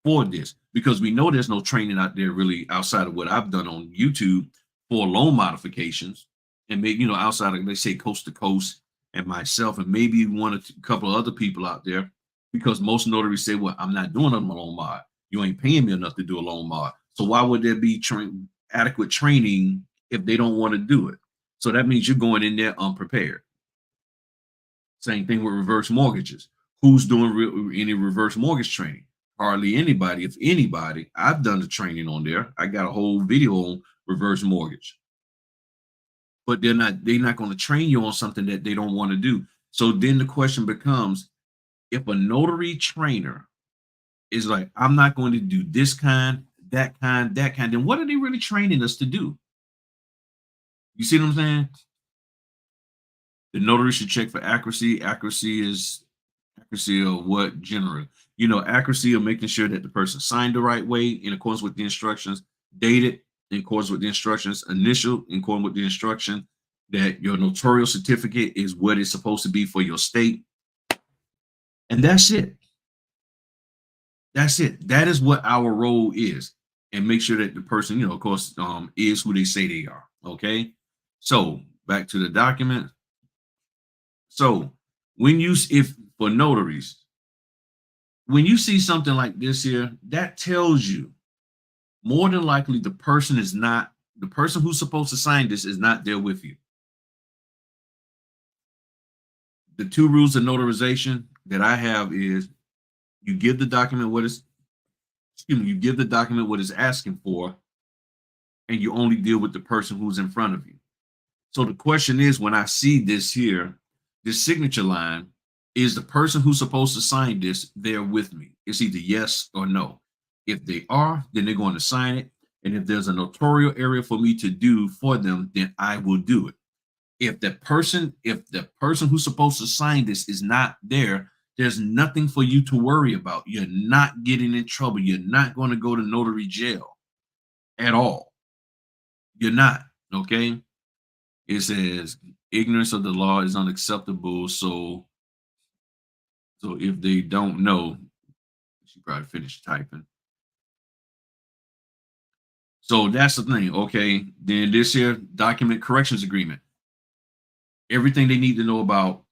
for this? Because we know there's no training out there really outside of what I've done on YouTube for loan modifications, and maybe outside of, they say, coast to coast and myself and maybe one or two, couple of other people out there. Because most notaries say, well, I'm not doing a loan mod. You ain't paying me enough to do a loan mod. So why would there be adequate training if they don't want to do it? So that means you're going in there unprepared. Same thing with reverse mortgages. Who's doing any reverse mortgage training? Hardly anybody. If anybody, I've done the training on there. I got a whole video on reverse mortgage. But they're not going to train you on something that they don't want to do. So then the question becomes, if a notary trainer is like, I'm not going to do this kind, that kind, then what are they really training us to do? You see what I'm saying? The notary should check for accuracy. Accuracy is Accuracy of what generally? Accuracy of making sure that the person signed the right way in accordance with the instructions, dated in accordance with the instructions, initial in accordance with the instruction, that your notarial certificate is what it's supposed to be for your state. And that's it. That's it. That is what our role is. And make sure that the person, of course, is who they say they are. Okay. So back to the document. So if for notaries, when you see something like this here, that tells you more than likely the person who's supposed to sign this is not there with you. The two rules of notarization that I have is you give the document you give the document what it's asking for, and you only deal with the person who's in front of you. So the question is, when I see this here, this signature line, is the person who's supposed to sign this there with me? It's either yes or no. If they are, then they're going to sign it. And if there's a notarial area for me to do for them, then I will do it. If the person who's supposed to sign this is not there, there's nothing for you to worry about. You're not getting in trouble. You're not going to go to notary jail at all. You're not. Okay. It says ignorance of the law is unacceptable. So if they don't know, she probably finished typing. So that's the thing. Okay. Then this here document corrections agreement. Everything they need to know about,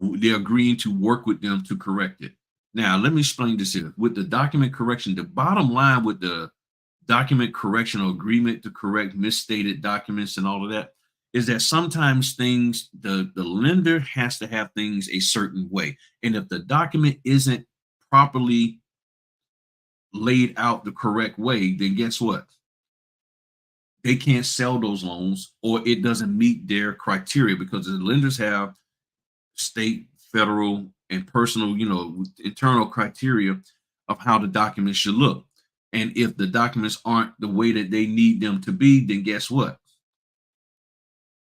they're agreeing to work with them to correct it. Now, let me explain this here. With the document correction, the bottom line with the document correction or agreement to correct misstated documents and all of that is that sometimes things, the lender has to have things a certain way. And if the document isn't properly laid out the correct way, then guess what? They can't sell those loans, or it doesn't meet their criteria, because the lenders have state, federal, and personal, internal criteria of how the documents should look. And if the documents aren't the way that they need them to be, then guess what?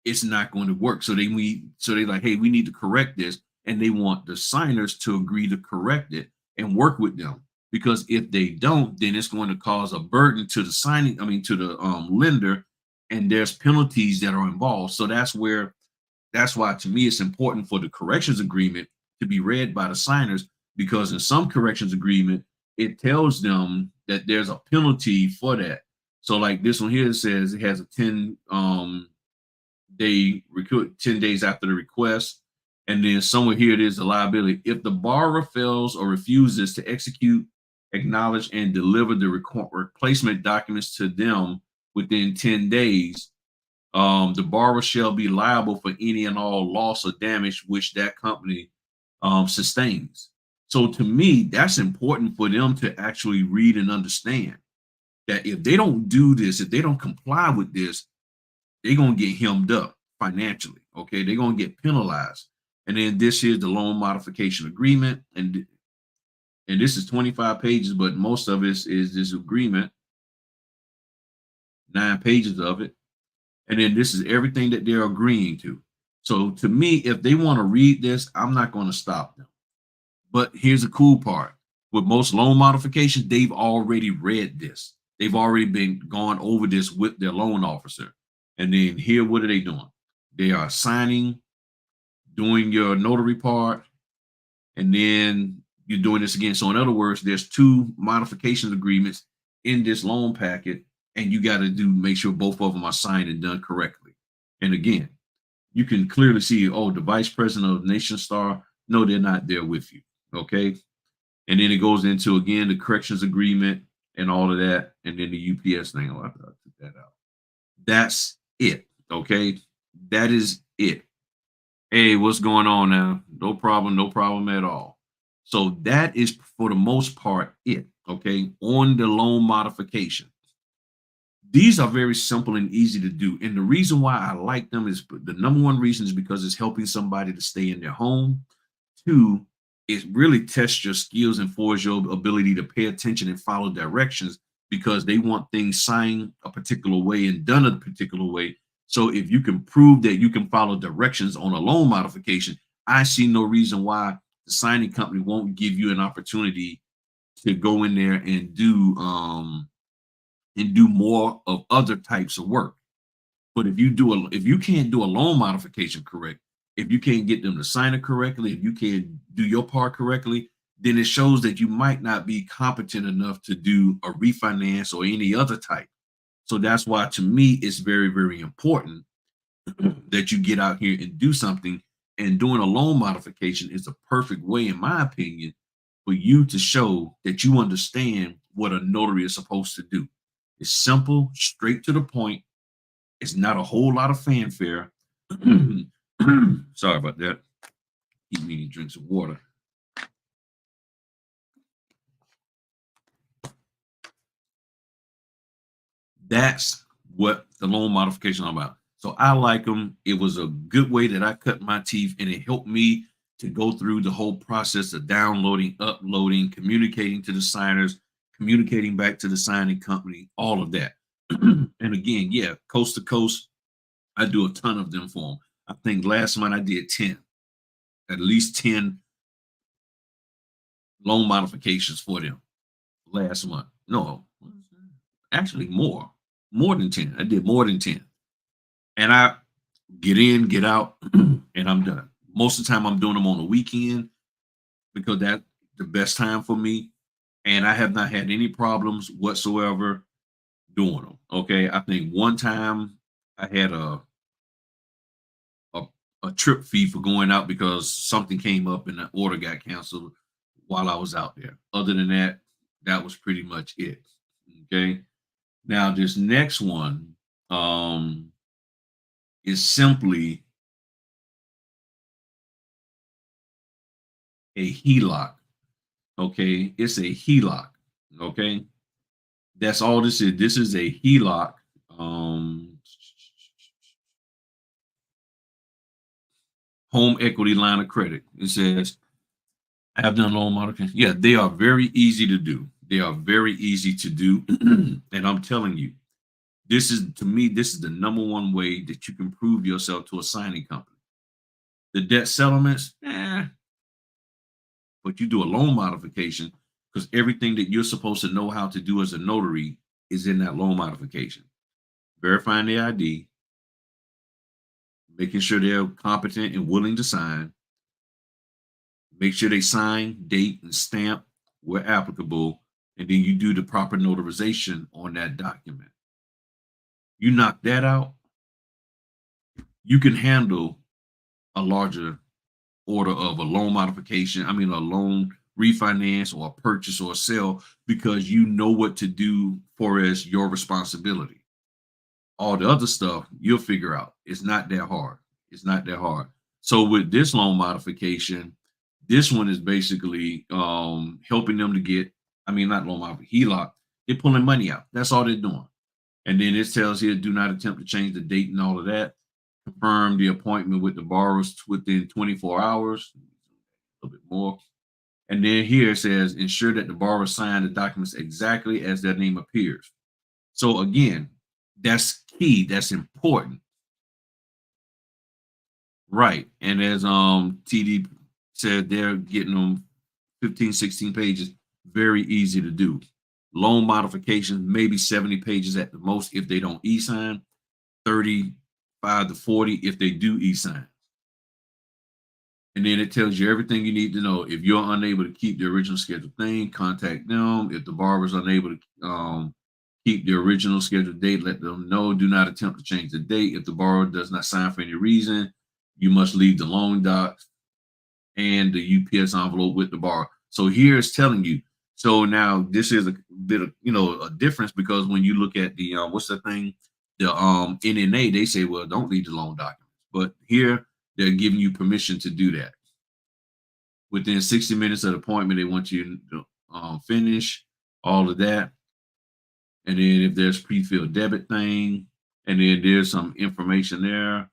It's not going to work. So they're like, hey, we need to correct this. And they want the signers to agree to correct it and work with them. Because if they don't, then it's going to cause a burden to to the lender, and there's penalties that are involved. So that's why to me it's important for the corrections agreement to be read by the signers, because in some corrections agreement it tells them that there's a penalty for that. So like this one here, it says it has a 10 10 days after the request. And then somewhere here it is the liability. If the borrower fails or refuses to execute, acknowledge, and deliver the replacement documents to them within 10 days, the borrower shall be liable for any and all loss or damage which that company sustains. So to me, that's important for them to actually read and understand that if they don't do this, if they don't comply with this, they're going to get hemmed up financially. Okay. They're going to get penalized. And then this is the loan modification agreement. And this is 25 pages, but most of it is this agreement, 9 pages of it. And then this is everything that they're agreeing to. So to me, if they want to read this, I'm not going to stop them. But here's the cool part. With most loan modifications, they've already read this. They've already been gone over this with their loan officer. And then here, what are they doing? They are signing, doing your notary part, and then you're doing this again. So in other words, there's 2 modification agreements in this loan packet, and you got to make sure both of them are signed and done correctly. And again, you can clearly see, oh, the vice president of Nation Star, no, they're not there with you. Okay. And then it goes into, again, the corrections agreement and all of that. And then the UPS thing. Oh, I took that out. That's it. Okay. That is it. Hey, what's going on now? No problem. No problem at all. So that is, for the most part, it. Okay. On the loan modification. These are very simple and easy to do. And the reason why I like them is, the number one reason is because it's helping somebody to stay in their home. 2, it really tests your skills and forges your ability to pay attention and follow directions, because they want things signed a particular way and done a particular way. So if you can prove that you can follow directions on a loan modification, I see no reason why the signing company won't give you an opportunity to go in there and do more of other types of work. But if you can't do a loan modification correct, if you can't get them to sign it correctly, if you can't do your part correctly, then it shows that you might not be competent enough to do a refinance or any other type. So that's why, to me, it's very, very important that you get out here and do something. And doing a loan modification is a perfect way, in my opinion, for you to show that you understand what a notary is supposed to do. It's simple, straight to the point. It's not a whole lot of fanfare. Sorry about that. Keep me to drink some water. That's what the loan modification is about. So I like them. It was a good way that I cut my teeth, and it helped me to go through the whole process of downloading, uploading, communicating to the signers, communicating back to the signing company, all of that. And again, yeah, coast to coast, I do a ton of them for them. I think last month I did 10, at least 10 loan modifications for them last month. No, actually more than 10. I did more than 10. And I get in, get out, and I'm done. Most of the time I'm doing them on the weekend because that's the best time for me. And I have not had any problems whatsoever doing them. Okay. I think one time I had a, a trip fee for going out because something came up and the order got canceled while I was out there. Other than that, that was pretty much it. Okay. Now this next one is simply a HELOC. Okay, it's a HELOC. Okay, that's all this is. This is a HELOC. Home equity line of credit. It says I have done loan modification. Yeah, they are very easy to do. They are very easy to do, and I'm telling you, this is, to me, this is the number one way that you can prove yourself to a signing company. The debt settlements, but you do a loan modification because everything that you're supposed to know how to do as a notary is in that loan modification. Verifying the ID, making sure they're competent and willing to sign, make sure they sign, date, and stamp where applicable, and then you do the proper notarization on that document. You knock that out, you can handle a larger order of a loan modification, I mean, a loan refinance or a purchase or a sale, because you know what to do for as your responsibility. All the other stuff you'll figure out. It's not that hard. It's not that hard. So with this loan modification, this one is basically helping them to get, I mean, not loan modification, HELOC. They're pulling money out. That's all they're doing. And then it tells here, do not attempt to change the date and all of that. Confirm the appointment with the borrowers within 24 hours, a little bit more. And then here it says, ensure that the borrower signed the documents exactly as their name appears. So again, that's key. That's important. Right. And as TD said, they're getting them 15, 16 pages, very easy to do. Loan modifications, maybe 70 pages at the most if they don't e-sign, 35 to 40 if they do e-sign. And then it tells you everything you need to know. If you're unable to keep the original scheduled thing, contact them. If the borrower is unable to keep the original scheduled date, let them know. Do not attempt to change the date. If the borrower does not sign for any reason, you must leave the loan docs and the UPS envelope with the borrower. So here it's telling you. So now this is a bit of, a difference, because when you look at the what's the thing, the NNA, they say, well, don't leave the loan documents. But here they're giving you permission to do that. Within 60 minutes of the appointment, they want you to finish all of that. And then if there's pre-filled debit thing, and then there's some information there.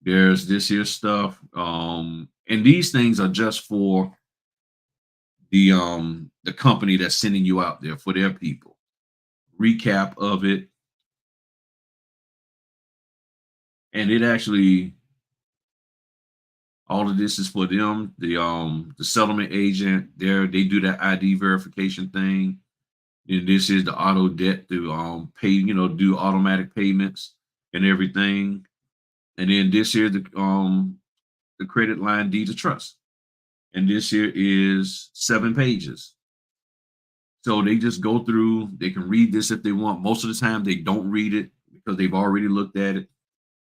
There's this here stuff. And these things are just for the company that's sending you out there for their people. Recap of it. And it actually All of this is for them. The settlement agent, they do that ID verification thing. And this is the auto debt to pay, do automatic payments and everything. And then this here the credit line deed of trust. And this here is 7 pages. So they just go through, they can read this if they want. Most of the time they don't read it because they've already looked at it.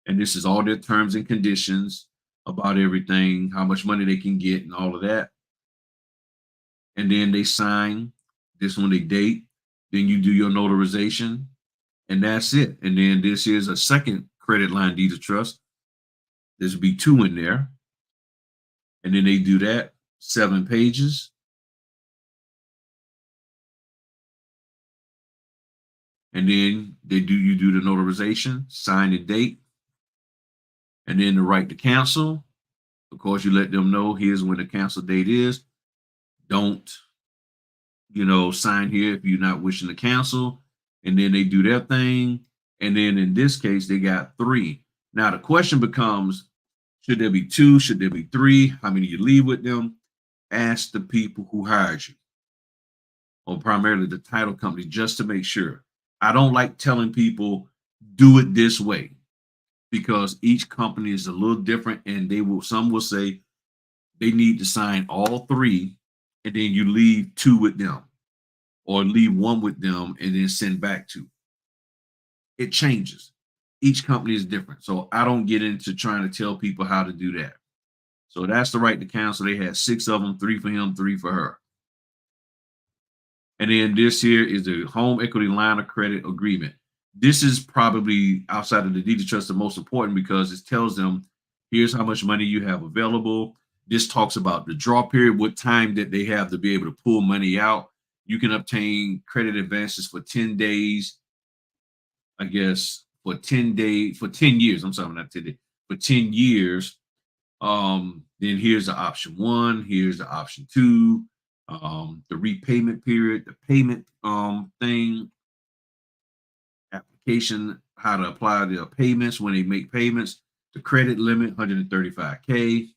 And this is all their terms and conditions about everything, how much money they can get and all of that. And then they sign this one, they date, then you do your notarization, and that's it. And then this is a second credit line deed of trust. There's be 2 in there. And then they do that, 7 pages. And then you do the notarization, sign the date, and then the right to cancel. Of course, you let them know here's when the cancel date is. Don't, sign here if you're not wishing to cancel. And then they do their thing. And then in this case, they got 3. Now the question becomes, should there be 2? Should there be 3? How many you leave with them? Ask the people who hired you, or primarily the title company, just to make sure. I don't like telling people do it this way because each company is a little different, and some will say they need to sign all 3, and then you leave 2 with them, or leave 1 with them and then send back 2. It changes. Each company is different. So I don't get into trying to tell people how to do that. So that's the right to cancel. They had 6 of them, 3 for him, 3 for her. And then this here is the home equity line of credit agreement. This is probably outside of the deed of trust the most important because it tells them here's how much money you have available. This talks about the draw period, what time that they have to be able to pull money out. You can obtain credit advances for 10 days, I guess, for 10 days, for 10 years. I'm sorry, not 10 days, for 10 years. Then here's the option 1, here's the option 2, the repayment period, the payment thing, application, how to apply the payments when they make payments, the credit limit 135K,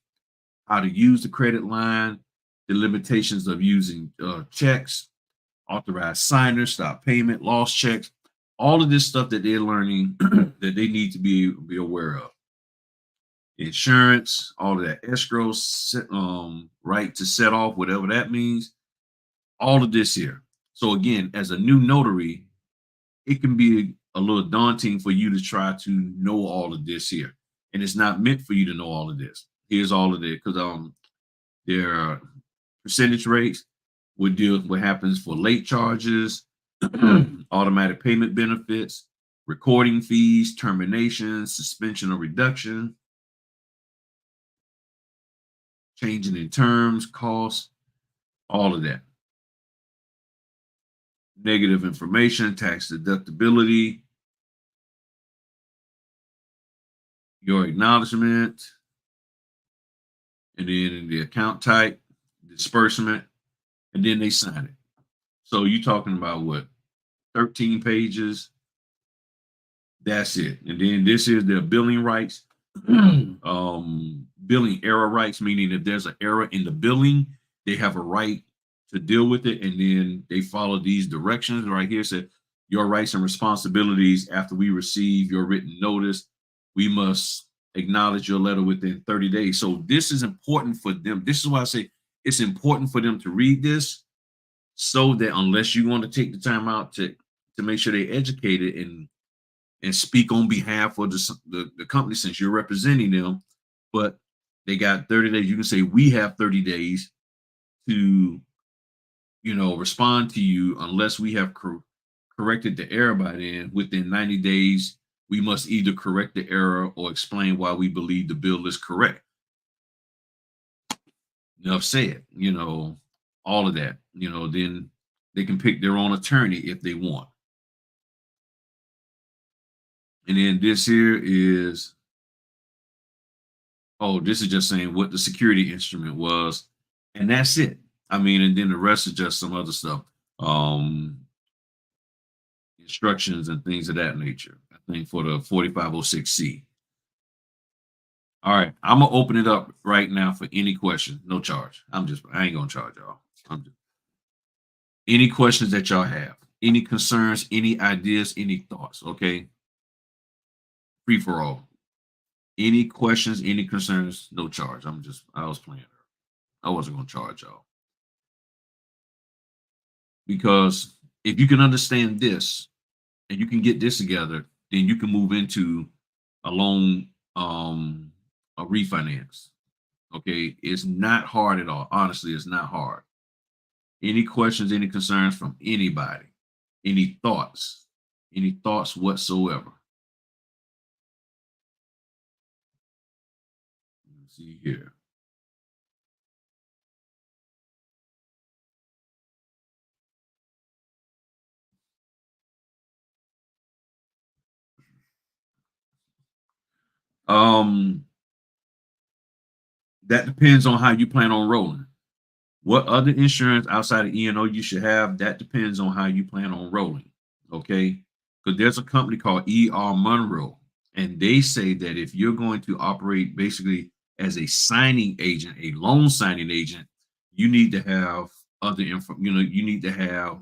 how to use the credit line, the limitations of using checks, authorized signers, stop payment, lost checks, all of this stuff that they're learning that they need to be aware of. Insurance, all of that escrow, right to set off, whatever that means, all of this here. So again, as a new notary, it can be a little daunting for you to try to know all of this here. And it's not meant for you to know all of this. Here's all of it, because there are percentage rates would deal with what happens for late charges, automatic payment benefits, recording fees, termination, suspension or reduction, changing in terms, costs, all of that. Negative information, tax deductibility, your acknowledgement, and then the account type, disbursement, and then they sign it. So you're talking about what, 13 pages? That's it. And then this is their billing rights. Billing error rights, meaning if there's an error in the billing, they have a right to deal with it. And then they follow these directions right here. Said your rights and responsibilities after we receive your written notice, we must acknowledge your letter within 30 days. So this is important for them. This is why I say it's important for them to read this, so that unless you want to take the time out to make sure they're educated and speak on behalf of the company, since you're representing them, but they got 30 days. You can say we have 30 days to, respond to you unless we have corrected the error by then. Within 90 days, we must either correct the error or explain why we believe the bill is correct. Enough said, all of that, then they can pick their own attorney if they want. And then this here is, this is just saying what the security instrument was, and that's it. I mean, and then the rest is just some other stuff, instructions and things of that nature. I think for the 4506C. All right, I'm gonna open it up right now for any question. No charge. I ain't gonna charge y'all. Any questions that y'all have, any concerns, any ideas, any thoughts. Okay, free for all. Any questions, any concerns, no charge. I was playing. I wasn't gonna charge y'all because if you can understand this and you can get this together, then you can move into a loan, a refinance. Okay, it's not hard at all. Honestly, it's not hard. Any questions, any concerns from anybody? Any thoughts? Any thoughts whatsoever? Let's see here. Um, that depends on how you plan on rolling. What other insurance outside of E&O you should have, that depends on how you plan on rolling. Okay. Because there's a company called ER Monroe, and they say that if you're going to operate basically as a signing agent, a loan signing agent, you need to have other info, you need to have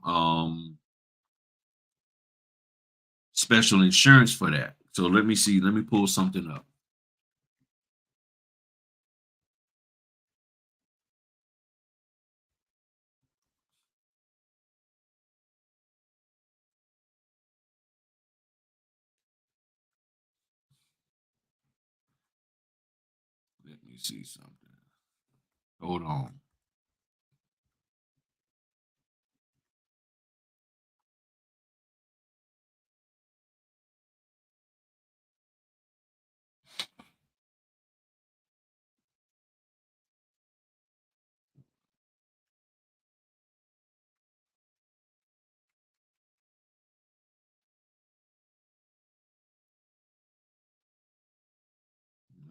special insurance for that. So let me see, let me pull something up. Let me see something. Hold on.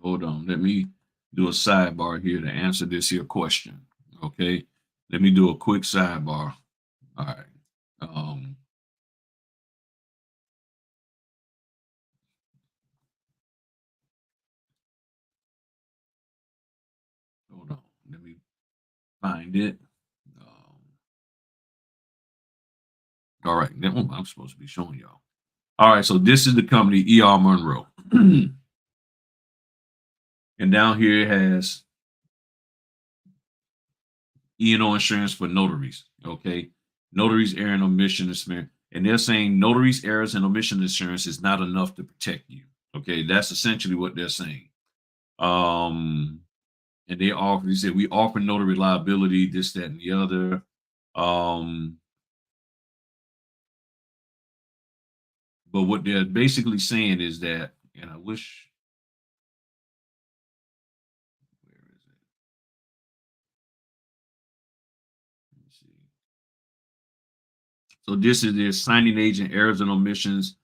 Hold on. Let me do a sidebar here to answer this here question. Okay. Let me do a quick sidebar. All right. Um, hold on. Let me find it. Um, all right. I'm supposed to be showing y'all. All right. So this is the company ER Monroe. And down here it has E&O insurance for notaries. Okay. Notaries error and omission insurance. And they're saying notaries errors and omission insurance is not enough to protect you. Okay. That's essentially what they're saying. Um, and they said we offer notary liability, this, that, and the other. Um, but what they're basically saying is that, and I wish, where is it? Let me see. So this is their signing agent errors and omissions.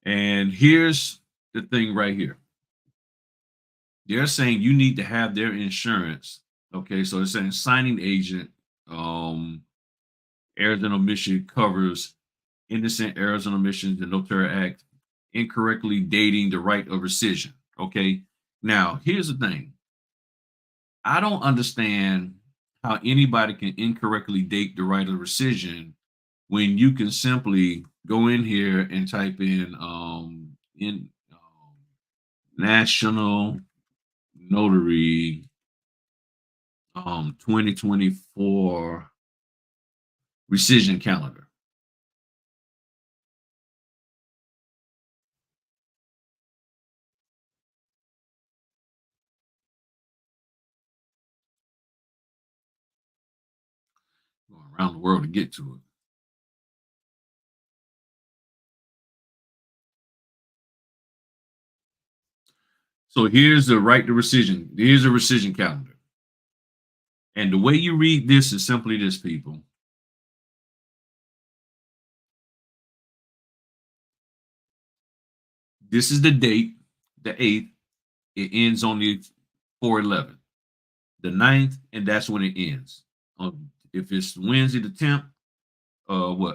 And here's the thing right here. They're saying you need to have their insurance. Okay, so it's saying signing agent errors and omission covers innocent errors and omissions, the Notary Act, incorrectly dating the right of rescission. Okay. Now, here's the thing. I don't understand how anybody can incorrectly date the right of rescission when you can simply go in here and type in National Notary 2024 rescission calendar. Going around the world to get to it. So here's the right to rescission. Here's a rescission calendar. And the way you read this is simply this, people. This is the date, the 8th. It ends on the 4/11. The 9th, and that's when it ends. If it's Wednesday the 10th,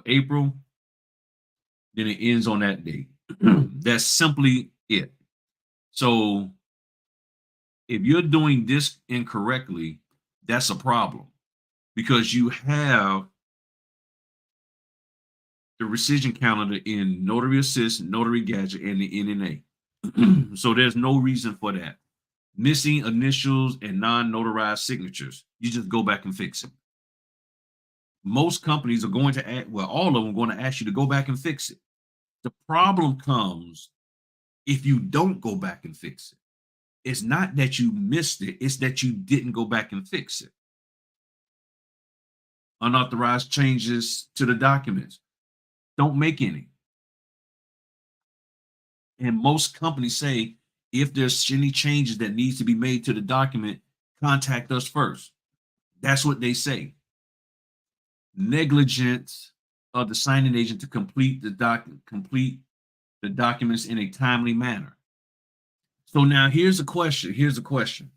April, then it ends on that date. That's simply it. So if you're doing this incorrectly, that's a problem because you have the rescission calendar in Notary Assist, Notary Gadget, and the NNA. So there's no reason for that. Missing initials and non-notarized signatures, you just go back and fix it. Most companies are going to ask, well, all of them are going to ask you to go back and fix it. The problem comes if you don't go back and fix it. It's not that you missed it, it's that you didn't go back and fix it. Unauthorized changes to the documents, don't make any. And most companies say if there's any changes that needs to be made to the document, contact us first. That's what they say. Negligence of the signing agent to complete the documents in a timely manner. So now here's a question. Here's a question.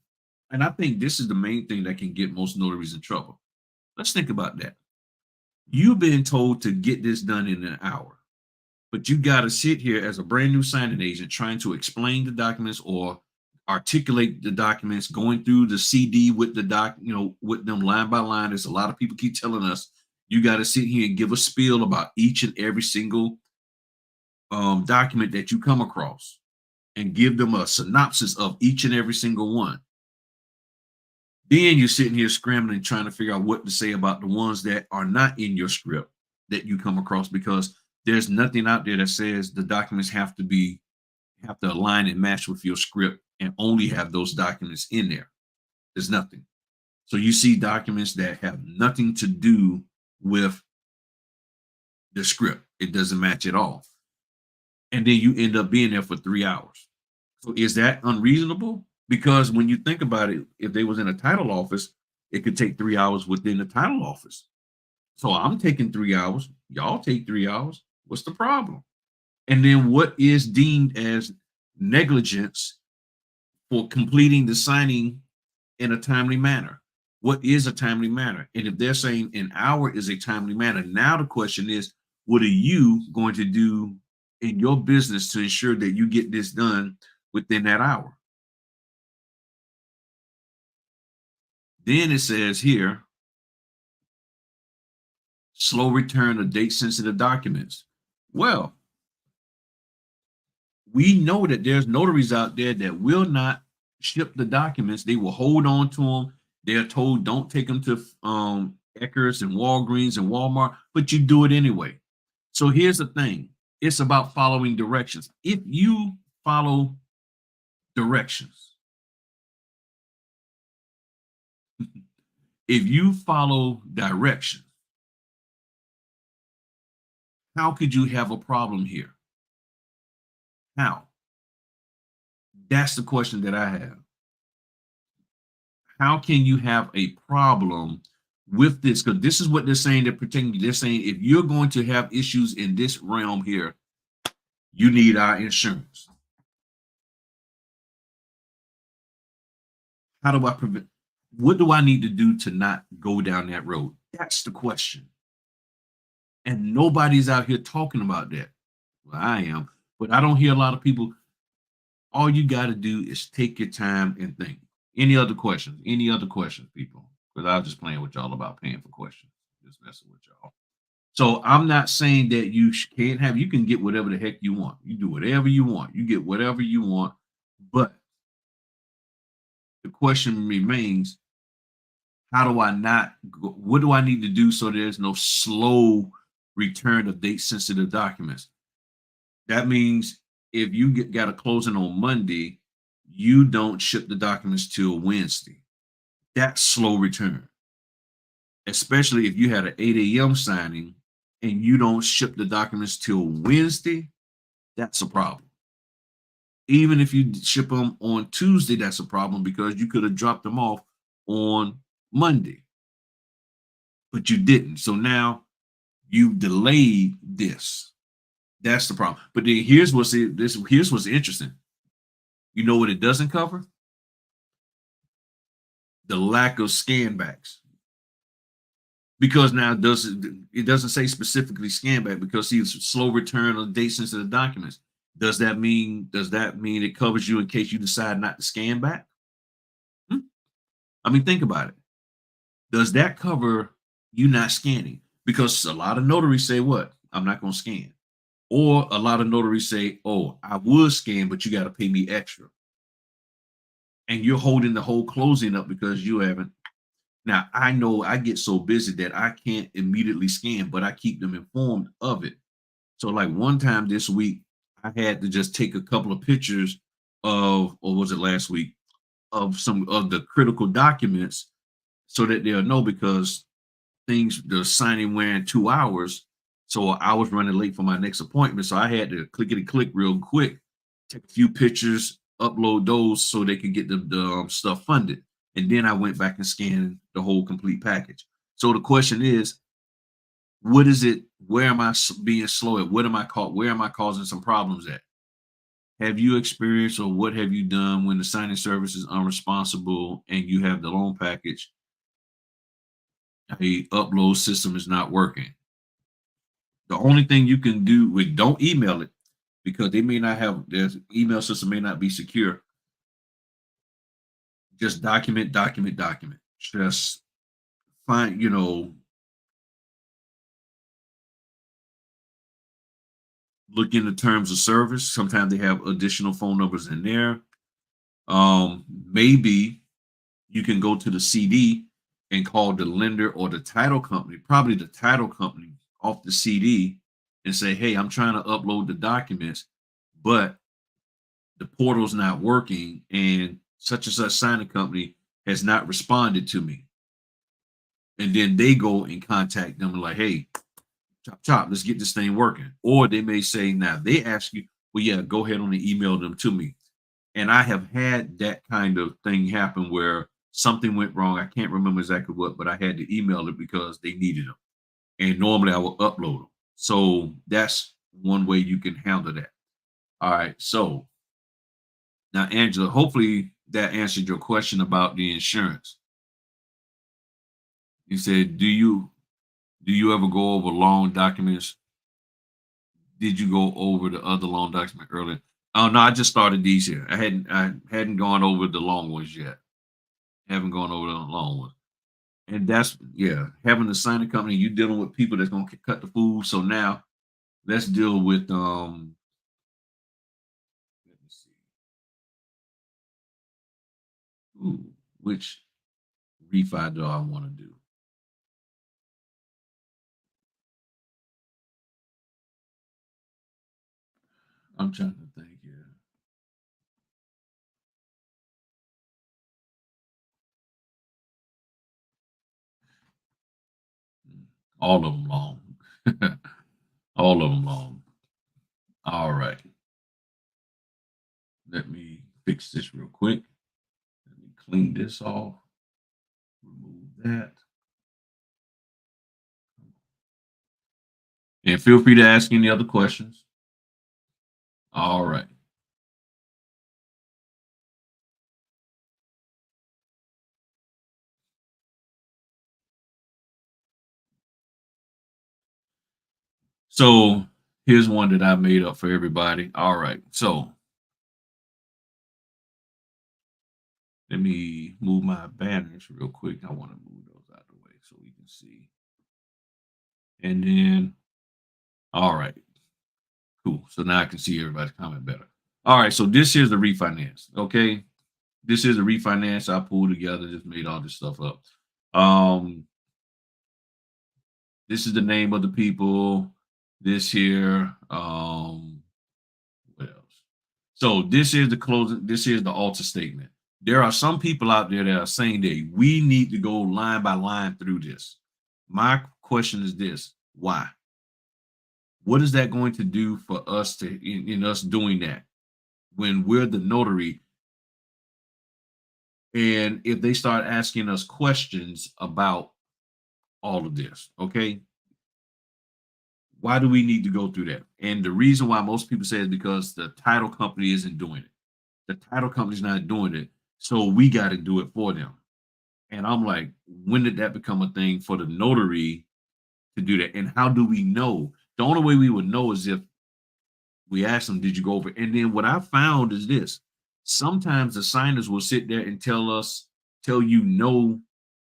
And I think this is the main thing that can get most notaries in trouble. Let's think about that. You've been told to get this done in an hour, but you got to sit here as a brand new signing agent trying to explain the documents or articulate the documents, going through the CD with the with them line by line. There's a lot of people keep telling us you got to sit here and give a spiel about each and every single document that you come across and give them a synopsis of each and every single one. Then you're sitting here scrambling trying to figure out what to say about the ones that are not in your script that you come across, because there's nothing out there that says the documents have to align and match with your script and only have those documents in there. There's nothing. So you see documents that have nothing to do with the script. It doesn't match at all. And then you end up being there for 3 hours. So is that unreasonable? Because when you think about it, if they was in a title office, it could take 3 hours within the title office. So I'm taking 3 hours. Y'all take 3 hours. What's the problem? And then what is deemed as negligence for completing the signing in a timely manner? What is a timely manner? And if they're saying an hour is a timely manner, now the question is, what are you going to do in your business to ensure that you get this done within that hour? Then it says here, slow return of date sensitive documents. Well, we know that there's notaries out there that will not ship the documents. They will hold on to them. They're told don't take them to Eckers and Walgreens and Walmart, but you do it anyway. So here's the thing. It's about following directions. If you follow directions, if you follow directions, how could you have a problem here? How? That's the question that I have. How can you have a problem with this? Because this is what they're saying. They're saying if you're going to have issues in this realm here, you need our insurance. How do I prevent? What do I need to do to not go down that road? That's the question. And nobody's out here talking about that. Well, I am, but I don't hear a lot of people. All you got to do is take your time and think. Any other questions? Any other questions, people? Because I was just playing with y'all about paying for questions. Just messing with y'all. So I'm not saying that you can't have, you can get whatever the heck you want. You do whatever you want. You get whatever you want. But the question remains, how do I not, what do I need to do so there's no slow return of date sensitive documents? That means if you got a closing on Monday, you don't ship the documents till Wednesday. That's slow return. Especially if you had an 8 a.m. signing and you don't ship the documents till Wednesday, that's a problem. Even if you ship them on Tuesday, that's a problem because you could have dropped them off on Monday, but you didn't. So now you delayed this. That's the problem. But then here's what's interesting. You know what it doesn't cover? The lack of scan backs. Because now it doesn't say specifically scan back, because see, it's slow return of date sensitive documents. Does that mean it covers you in case you decide not to scan back? Hmm? I mean, think about it. Does that cover you not scanning? Because a lot of notaries say, what? I'm not going to scan. Or a lot of notaries say, oh, I would scan, but you got to pay me extra. And you're holding the whole closing up because you haven't. Now, I know I get so busy that I can't immediately scan, but I keep them informed of it. So, like one time this week, I had to just take a couple of pictures of, or was it last week, of some of the critical documents so that they'll know because things the signing wearing 2 hours. So I was running late for my next appointment. So I had to clickety click real quick, take a few pictures, upload those so they could get the stuff funded. And then I went back and scanned the whole complete package. So the question is, what is it? Where am I being slow at? What am I caught? Where am I causing some problems at? Have you experienced or what have you done when the signing service is unresponsible and you have the loan package, a upload system is not working? The only thing you can do with don't email it because they may not have their email system may not be secure. Just document, document, document. Just find, look in the terms of service. Sometimes they have additional phone numbers in there. Maybe you can go to the CD and call the lender or the title company, probably the title company off the CD and say, hey, I'm trying to upload the documents, but the portal's not working and such signing company has not responded to me. And then they go and contact them like, hey, chop chop, let's get this thing working. Or they may say, now they ask you, well, yeah, go ahead on and email them to me. And I have had that kind of thing happen where something went wrong. I can't remember exactly what, but I had to email it because they needed them. And normally I will upload them. So that's one way you can handle that. All right. So now, Angela, hopefully that answered your question about the insurance. You said, do you ever go over loan documents? Did you go over the other loan document earlier? Oh no, I just started these here. I hadn't gone over the long ones yet. Haven't gone over the long ones. And that's yeah, having the signing company, you dealing with people that's gonna cut the food. So now let's deal with let me see. Ooh, which refi do I want to do? I'm trying to think here. All of them long. All of them long. All right. Let me fix this real quick. Let me clean this off. Remove that. And feel free to ask any other questions. All right. So here's one that I made up for everybody. All right. So let me move my banners real quick. I want to move those out of the way so we can see. And then, all right, cool. So now I can see everybody's comment better. All right. So this is the refinance. Okay. This is a refinance I pulled together, just made all this stuff up. Um, this is the name of the people. This here. What else? So this is the closing. This is the alter statement. There are some people out there that are saying that we need to go line by line through this. My question is this: why? What is that going to do for us to in us doing that when we're the notary? And if they start asking us questions about all of this, okay, why do we need to go through that? And the reason why most people say is because the title company isn't doing it. The title company's not doing it, so we got to do it for them. And I'm like, when did that become a thing for the notary to do that? And how do we know? The only way we would know is if We asked them, did you go over? And then what I found is this: sometimes the signers will sit there and tell you no,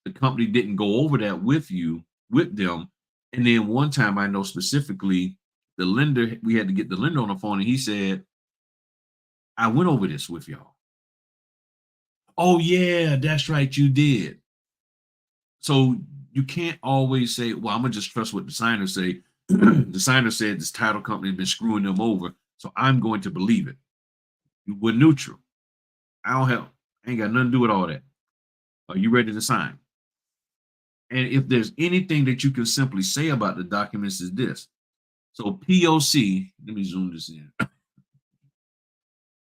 the company didn't go over that with them. And then one time I know specifically the lender, we had to get the lender on the phone, and he said, I went over this with y'all. Oh, yeah, that's right, you did. So you can't always say, well, I'm gonna just trust what the signer say. The signer said this title company has been screwing them over, so I'm going to believe it. We're neutral. I don't have, I ain't got nothing to do with all that. Are you ready to sign? And if there's anything that you can simply say about the documents, is this. So POC, let me zoom this in.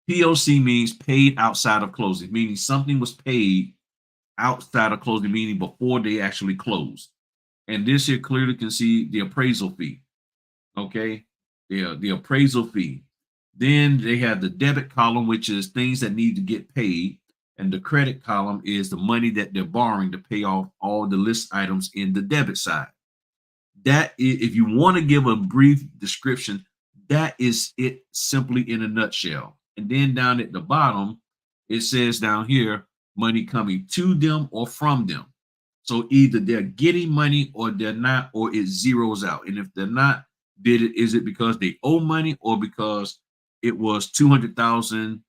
POC means paid outside of closing, meaning something was paid outside of closing, meaning before they actually closed. And this here clearly can see the appraisal fee. Okay, the appraisal fee. Then they have the debit column, which is things that need to get paid, and the credit column is the money that they're borrowing to pay off all the list items in the debit side. That is, if you want to give a brief description, that is it simply in a nutshell. And then down at the bottom, it says down here, money coming to them or from them. So either they're getting money or they're not, or it zeroes out. And if they're not, is it because they owe money or because it was 200,000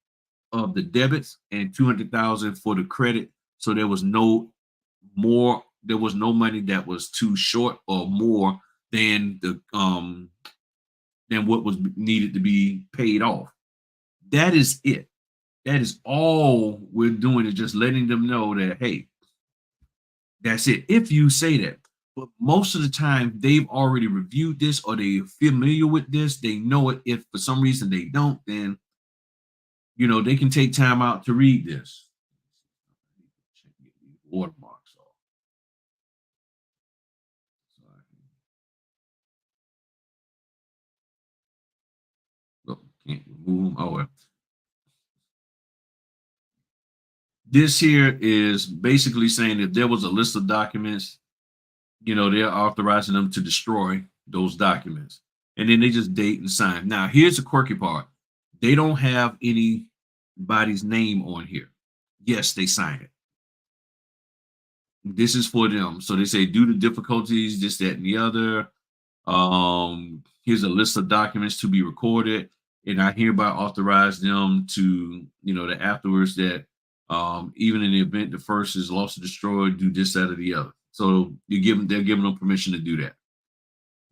of the debits and 200,000 for the credit? So there was no more, there was no money that was too short or more than than what was needed to be paid off. That is it. That is all we're doing, is just letting them know that, hey, that's it. If you say that. But most of the time, they've already reviewed this or they're familiar with this. They know it. If for some reason they don't, then they can take time out to read this. Watermarks off. So look, can't remove them. Oh, well. This here is basically saying if there was a list of documents, they're authorizing them to destroy those documents. And then they just date and sign. Now, here's the quirky part. They don't have anybody's name on here. Yes, they sign it. This is for them. So they say, due to difficulties, this, that, and the other. Here's a list of documents to be recorded. And I hereby authorize them to, that afterwards that even in the event the first is lost or destroyed, do this, that, or the other. So they're giving them permission to do that.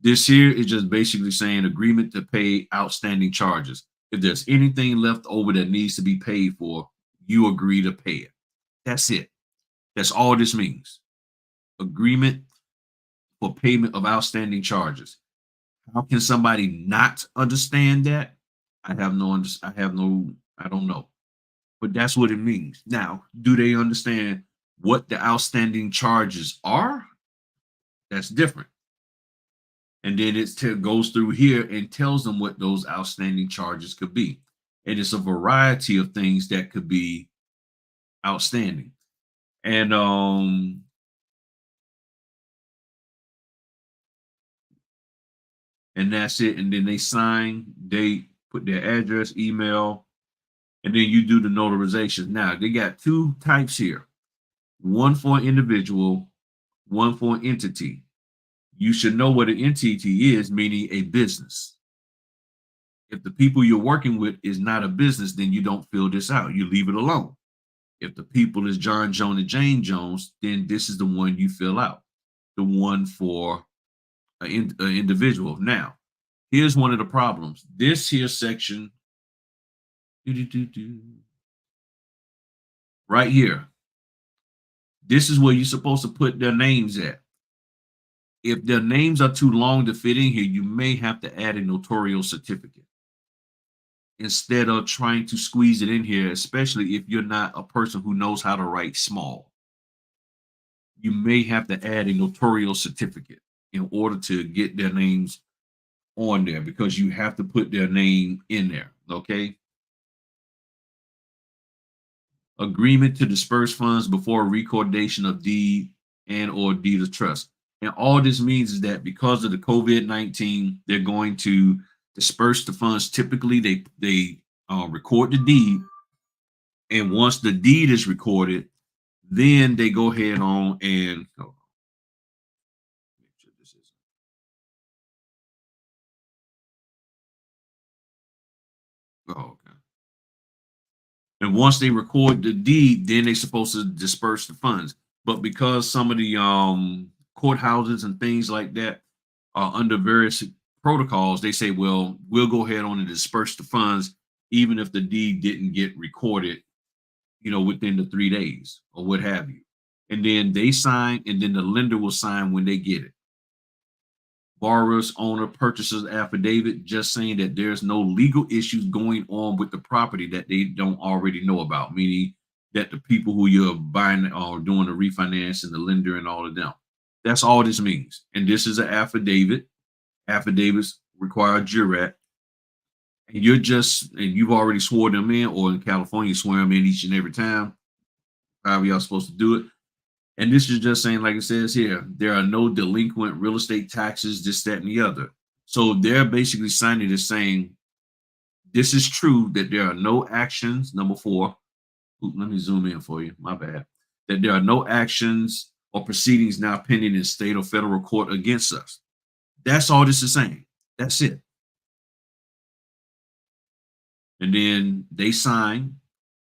This here is just basically saying agreement to pay outstanding charges. If there's anything left over that needs to be paid for, you agree to pay it. That's it. That's all this means. Agreement for payment of outstanding charges. How can somebody not understand that? I don't know. But that's what it means. Now, do they understand what the outstanding charges are? That's different. And then it goes through here and tells them what those outstanding charges could be. And it's a variety of things that could be outstanding. And that's it. And then they sign, they put their address, email, and then you do the notarization. Now, they got two types here. One for an individual, one for an entity. You should know what an entity is, meaning a business. If the people you're working with is not a business, then you don't fill this out. You leave it alone. If the people is John, Joan, and Jane Jones, then this is the one you fill out. The one for an individual. Now, here's one of the problems. This here section, right here, this is where you're supposed to put their names at. If their names are too long to fit in here, you may have to add a notarial certificate instead of trying to squeeze it in here, especially if you're not a person who knows how to write small. You may have to add a notarial certificate in order to get their names on there, because you have to put their name in there. Okay. Agreement to disperse funds before recordation of deed and or deed of trust. And all this means is that because of the COVID-19, they're going to disperse the funds. Typically, they record the deed, and once the deed is recorded, then they go ahead on and make sure this is okay. And once they record the deed, then they're supposed to disperse the funds. But because some of the courthouses and things like that are under various protocols, they say, well, we'll go ahead on and disperse the funds, even if the deed didn't get recorded, within the 3 days or what have you. And then they sign, and then the lender will sign when they get it. Borrower's owner purchases affidavit just saying that there's no legal issues going on with the property that they don't already know about, meaning that the people who you're buying are doing the refinance and the lender and all of them. That's all this means. And this is an affidavit. Affidavits require a jurat. And you've already swore them in, or in California, you swear them in each and every time, however y'all supposed to do it. And this is just saying, like it says here, there are no delinquent real estate taxes, this, that, and the other. So they're basically signing this saying, this is true that there are no actions. Number 4, let me zoom in for you. My bad. That there are no actions or proceedings now pending in state or federal court against us. That's all this is saying. That's it. And then they sign.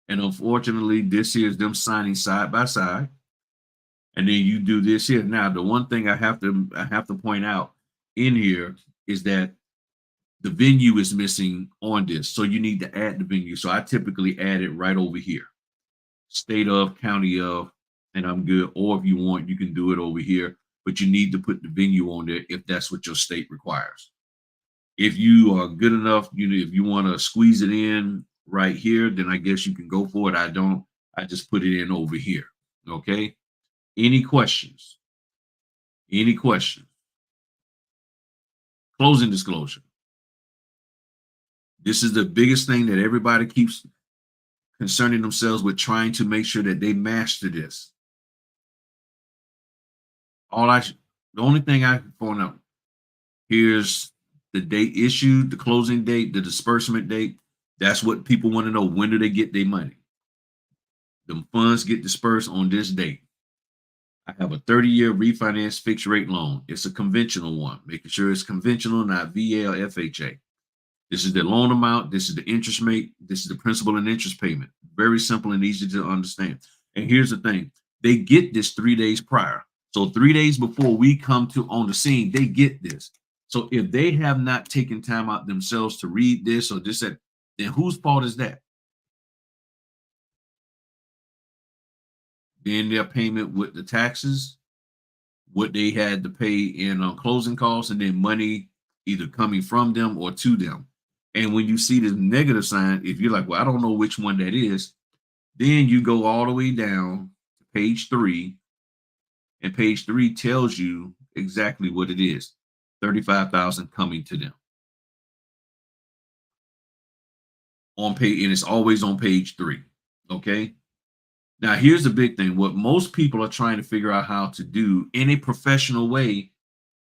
And unfortunately, this here is them signing side by side. And then you do this here. Now, the one thing I have to point out in here is that the venue is missing on this. So you need to add the venue. So I typically add it right over here. State of, county of, and I'm good. Or if you want, you can do it over here. But you need to put the venue on there if that's what your state requires. If you are good enough, if you want to squeeze it in right here, then I guess you can go for it. I don't. I just put it in over here. Okay. Any questions? Any questions? Closing disclosure. This is the biggest thing that everybody keeps concerning themselves with, trying to make sure that they master this. The only thing I can point out, here's the date issued, the closing date, the disbursement date. That's what people want to know. When do they get their money? The funds get dispersed on this date. I have a 30-year refinance fixed rate loan. It's a conventional one, making sure it's conventional, not VA or FHA. This is the loan amount. This is the interest rate. This is the principal and interest payment. Very simple and easy to understand. And here's the thing. They get this 3 days prior. So 3 days before we come to on the scene, they get this. So if they have not taken time out themselves to read this or this, that, then whose fault is that? Then their payment with the taxes, what they had to pay in closing costs, and then money either coming from them or to them. And when you see this negative sign, if you're like, well, I don't know which one that is, then you go all the way down to page 3, and page 3 tells you exactly what it is. 35,000 coming to them on page, and it's always on page 3. Okay. Now here's the big thing. What most people are trying to figure out how to do in a professional way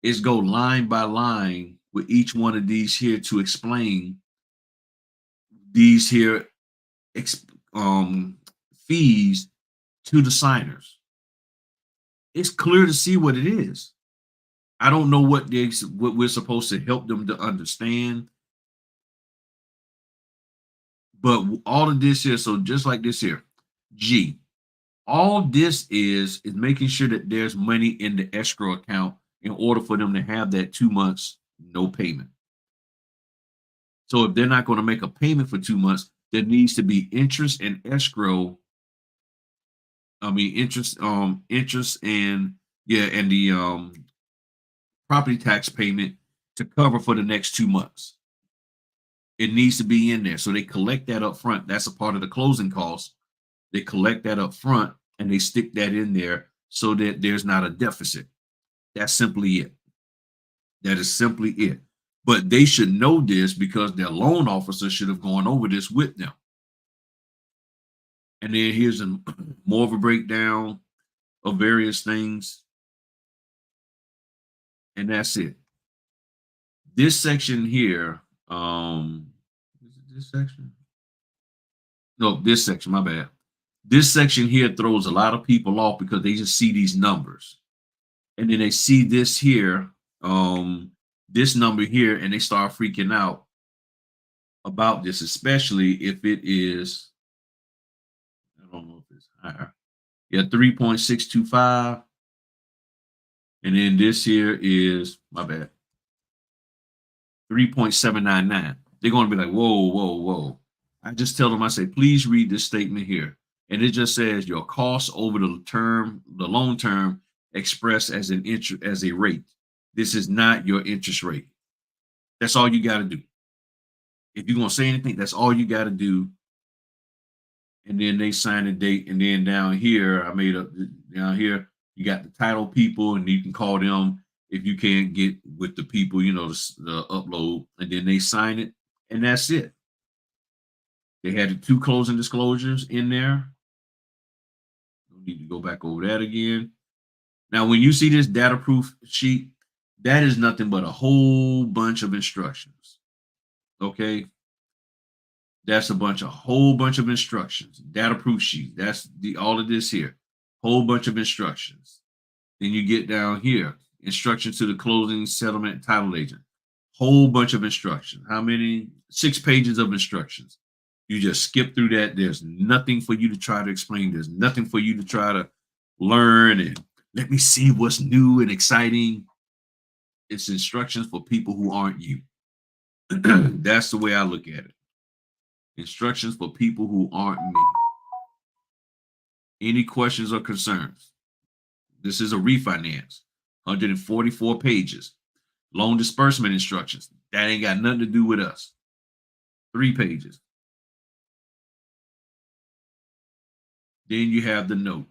is go line by line with each one of these here to explain these here fees to the signers. It's clear to see what it is. I don't know what we're supposed to help them to understand, but all of this here. So just like this here, G. All this is making sure that there's money in the escrow account in order for them to have that 2 months no payment. So if they're not going to make a payment for 2 months, there needs to be interest and escrow. I mean interest and the property tax payment to cover for the next 2 months. It needs to be in there. So they collect that up front. That's a part of the closing costs. They collect that up front and they stick that in there so that there's not a deficit. That's simply it. That is simply it. But they should know this because their loan officer should have gone over this with them. And then here's more of a breakdown of various things. And that's it. This section here, Is it this section? No, this section, my bad. This section here throws a lot of people off because they just see these numbers. And then they see this here, this number here, and they start freaking out about this, especially if it is, I don't know if it's higher. Yeah, 3.625. And then this here is, my bad, 3.799. They're going to be like, whoa, whoa, whoa. I just tell them, I say, please read this statement here. And it just says your costs over the term, the loan term, expressed as an interest, as a rate. This is not your interest rate. That's all you got to do. If you're going to say anything, that's all you got to do. And then they sign a date. And then down here, I made up down here, you got the title people, and you can call them if you can't get with the people, you know, the upload, and then they sign it, and that's it. They had the 2 closing disclosures in there. Don't need to go back over that again. Now, when you see this data proof sheet, that is nothing but a whole bunch of instructions. Okay. That's a whole bunch of instructions. Data proof sheet. That's all of this here. Whole bunch of instructions. Then you get down here, instructions to the closing settlement title agent. Whole bunch of instructions. How many? 6 pages of instructions. You just skip through that. There's nothing for you to try to explain. There's nothing for you to try to learn and let me see what's new and exciting. It's instructions for people who aren't you. That's the way I look at it. Instructions for people who aren't me. Any questions or concerns? This is a refinance, 144 pages. Loan disbursement instructions. That ain't got nothing to do with us. 3 pages. Then you have the note.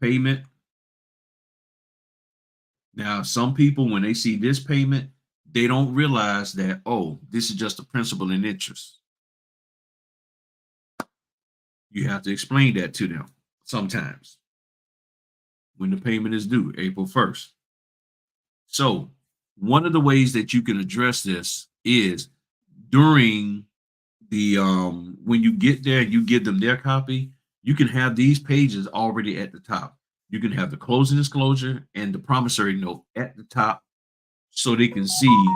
Payment. Now, some people, when they see this payment, they don't realize that, oh, this is just the principal and interest. You have to explain that to them sometimes when the payment is due, April 1st. So one of the ways that you can address this is during the when you get there, you give them their copy, you can have these pages already at the top. You can have the closing disclosure and the promissory note at the top so they can see,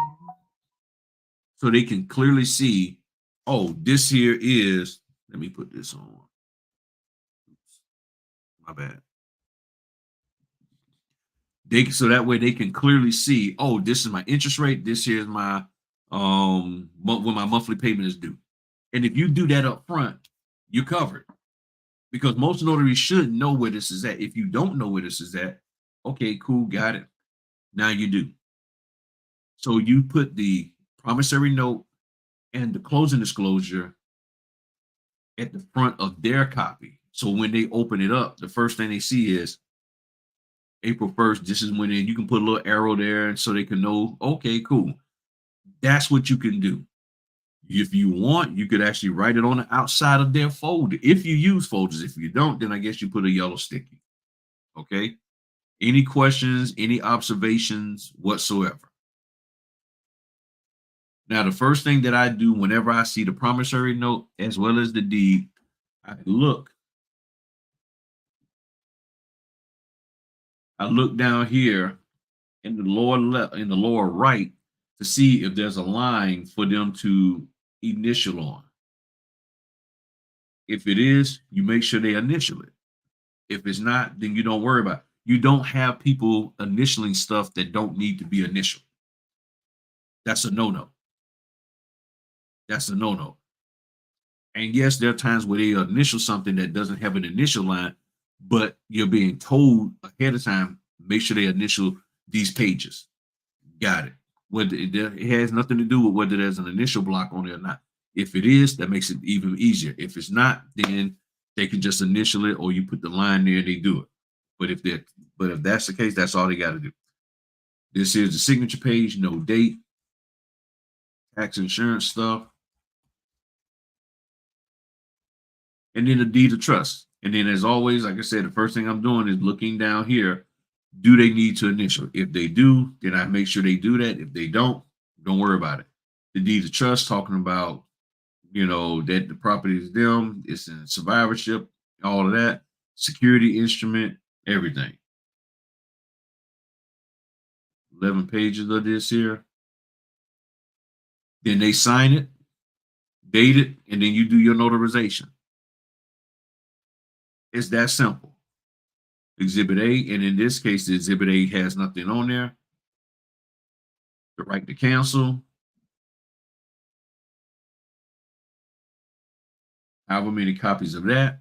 so they can clearly see, oh, this here is, let me put this on. Oops, my bad. So that way they can clearly see, oh, this is my interest rate, this here is my when my monthly payment is due. And if you do that up front, you're covered, because most notaries should know where this is at. If you don't know where this is at, okay, cool, got it. Now you do. So you put the promissory note and the closing disclosure at the front of their copy. So when they open it up, the first thing they see is April 1st. This is when you can put a little arrow there so they can know, okay, cool. That's what you can do. If you want, you could actually write it on the outside of their folder. If you use folders, if you don't, then I guess you put a yellow sticky. Okay. Any questions, any observations whatsoever? Now, the first thing that I do whenever I see the promissory note as well as the deed, I look down here in the lower left, in the lower right, to see if there's a line for them to initial on. If it is, you make sure they initial it. If it's not, then you don't worry about it. You don't have people initialing stuff that don't need to be initialed. That's a no-no. That's a no-no. And yes, there are times where they initial something that doesn't have an initial line, but you're being told ahead of time, make sure they initial these pages. Got it. Whether it has nothing to do with whether there's an initial block on it or not. If it is, that makes it even easier. If it's not, then they can just initial it, or you put the line there and they do it. But if that's the case, that's all they got to do. This is the signature page, no date, tax insurance stuff, and then the deed of trust. And then, as always, like I said, the first thing I'm doing is looking down here. Do they need to initial? If they do, then I make sure they do that. If they don't Don't worry about it. The deed of trust talking about, that the property is them, it's in survivorship, all of that, security instrument, everything. 11 pages of this here. Then they sign it, date it, and then you do your notarization. It's that simple. Exhibit A, and in this case, the Exhibit A has nothing on there. The right to cancel. However many copies of that.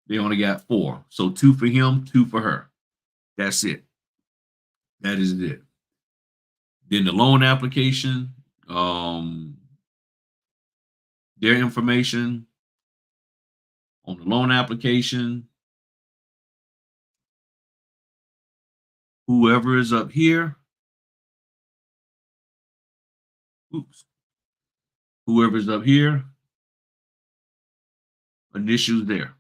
They only got 4. So 2 for him, 2 for her. That's it. That is it. Then the loan application, their information on the loan application. Whoever is up here, whoever's up here, initials there.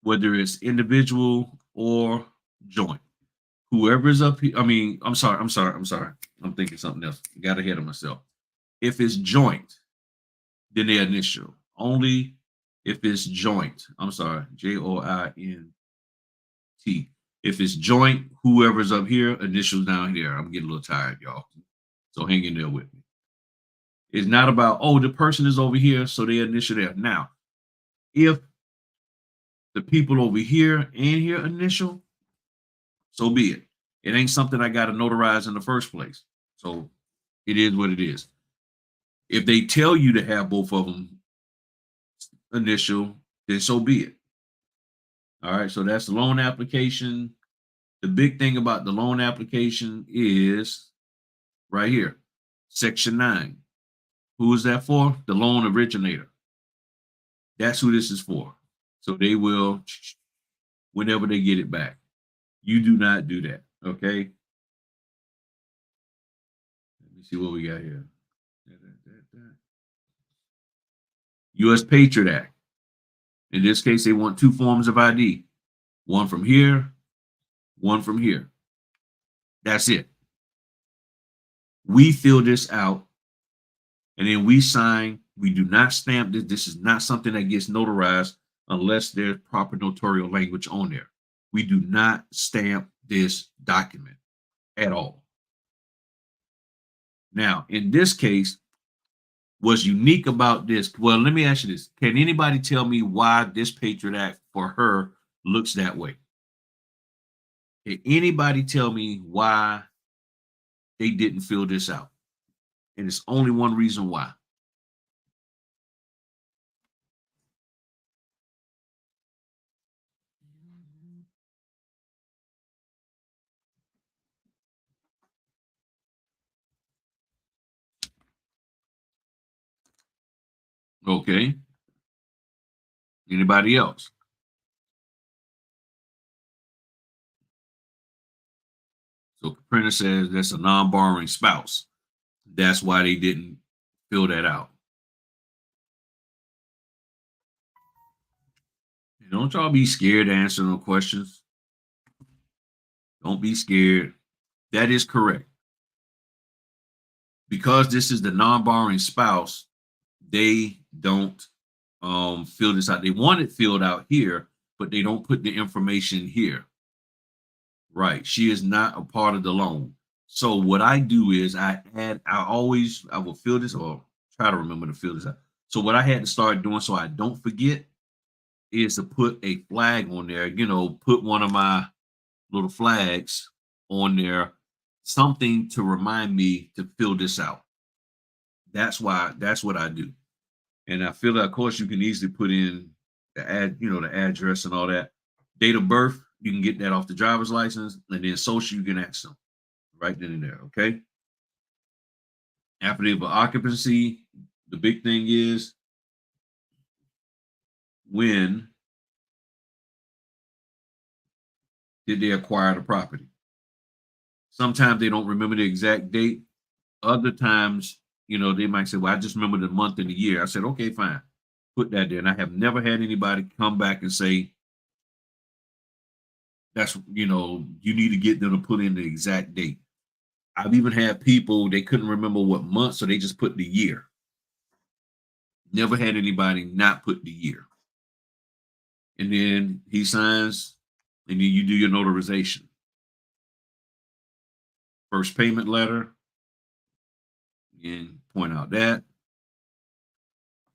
Whether it's individual or joint. Whoever's up here, I'm sorry. I'm thinking something else. Got ahead of myself. If it's joint, then they initial. Only if it's joint. I'm sorry, Joint. If it's joint, whoever's up here, initials down here. I'm getting a little tired, y'all. So hang in there with me. It's not about, the person is over here, so they initial there. Now, if the people over here and here initial, so be it. It ain't something I got to notarize in the first place. So it is what it is. If they tell you to have both of them initial, then so be it. All right, so that's the loan application. The big thing about the loan application is right here, Section 9. Who is that for? The loan originator. That's who this is for. So they will, whenever they get it back. You do not do that, okay? Let me see what we got here. U.S. Patriot Act. In this case, they want 2 forms of ID. One from here, one from here. That's it. We fill this out, and then we sign. We do not stamp this. This is not something that gets notarized unless there's proper notarial language on there. We do not stamp this document at all. Now, in this case, what's unique about this? Well, let me ask you this. Can anybody tell me why this Patriot Act for her looks that way? Can anybody tell me why they didn't fill this out? And it's only one reason why. Okay. Anybody else? So Caprina says that's a non-borrowing spouse. That's why they didn't fill that out. Don't y'all be scared to answer no questions. Don't be scared. That is correct. Because this is the non-borrowing spouse, they don't fill this out. They want it filled out here, but they don't put the information here. Right. She is not a part of the loan. So what I do is I will fill this or try to remember to fill this out. So what I had to start doing so I don't forget is to put a flag on there, put one of my little flags on there, something to remind me to fill this out. That's what I do. And I feel that, of course, you can easily put in the address and all that. Date of birth, you can get that off the driver's license, and then social, you can ask them right then and there, okay? Affidavit of occupancy, the big thing is when did they acquire the property? Sometimes they don't remember the exact date. Other times, they might say, well, I just remember the month and the year. I said, okay, fine. Put that there. And I have never had anybody come back and say, That's, you need to get them to put in the exact date. I've even had people, they couldn't remember what month, so they just put the year. Never had anybody not put the year. And then he signs, and then you do your notarization. First payment letter, and point out that.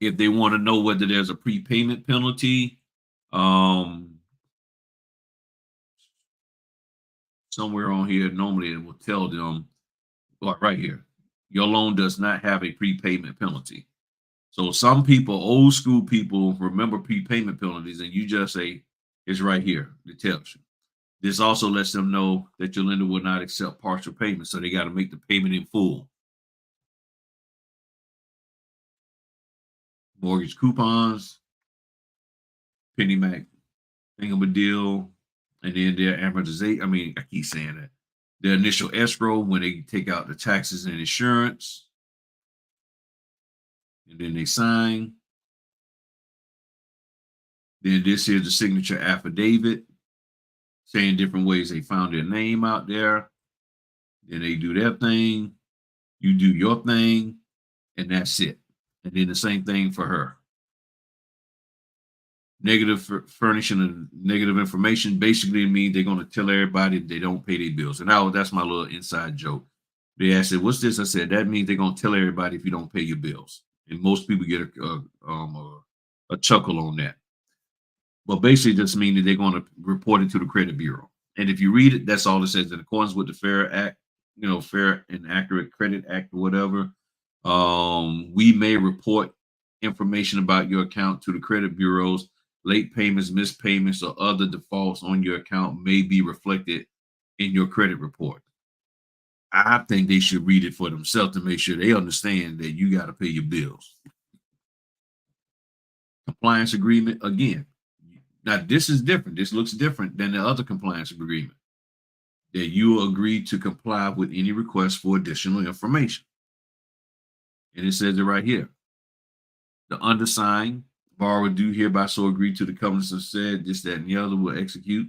If they want to know whether there's a prepayment penalty, somewhere on here, normally it will tell them, like right here, your loan does not have a prepayment penalty. So some people, old school people, remember prepayment penalties, and you just say, it's right here. It tells you. This also lets them know that your lender will not accept partial payment, so they got to make the payment in full. Mortgage coupons, penny mac, thingamadeal, and then their amortization. I mean, I keep saying that. Their initial escrow when they take out the taxes and insurance, and then they sign. Then this is the signature affidavit, saying different ways they found their name out there. Then they do their thing, you do your thing, and that's it. And then the same thing for her. Negative furnishing of negative information basically means they're going to tell everybody they don't pay their bills. And that's my little inside joke. They asked, "What's this?" I said, "That means they're going to tell everybody if you don't pay your bills." And most people get a chuckle on that. But basically, just means that they're going to report it to the credit bureau. And if you read it, that's all it says. In accordance with the Fair Act, Fair and Accurate Credit Act or whatever, we may report information about your account to the credit bureaus. Late payments, missed payments, or other defaults on your account may be reflected in your credit report. I think they should read it for themselves to make sure they understand that you got to pay your bills. Compliance agreement, again. Now, this is different. This looks different than the other compliance agreement. That you agree to comply with any request for additional information. And it says it right here. The undersigned borrower do hereby so agree to the covenants of said, this, that, and the other will execute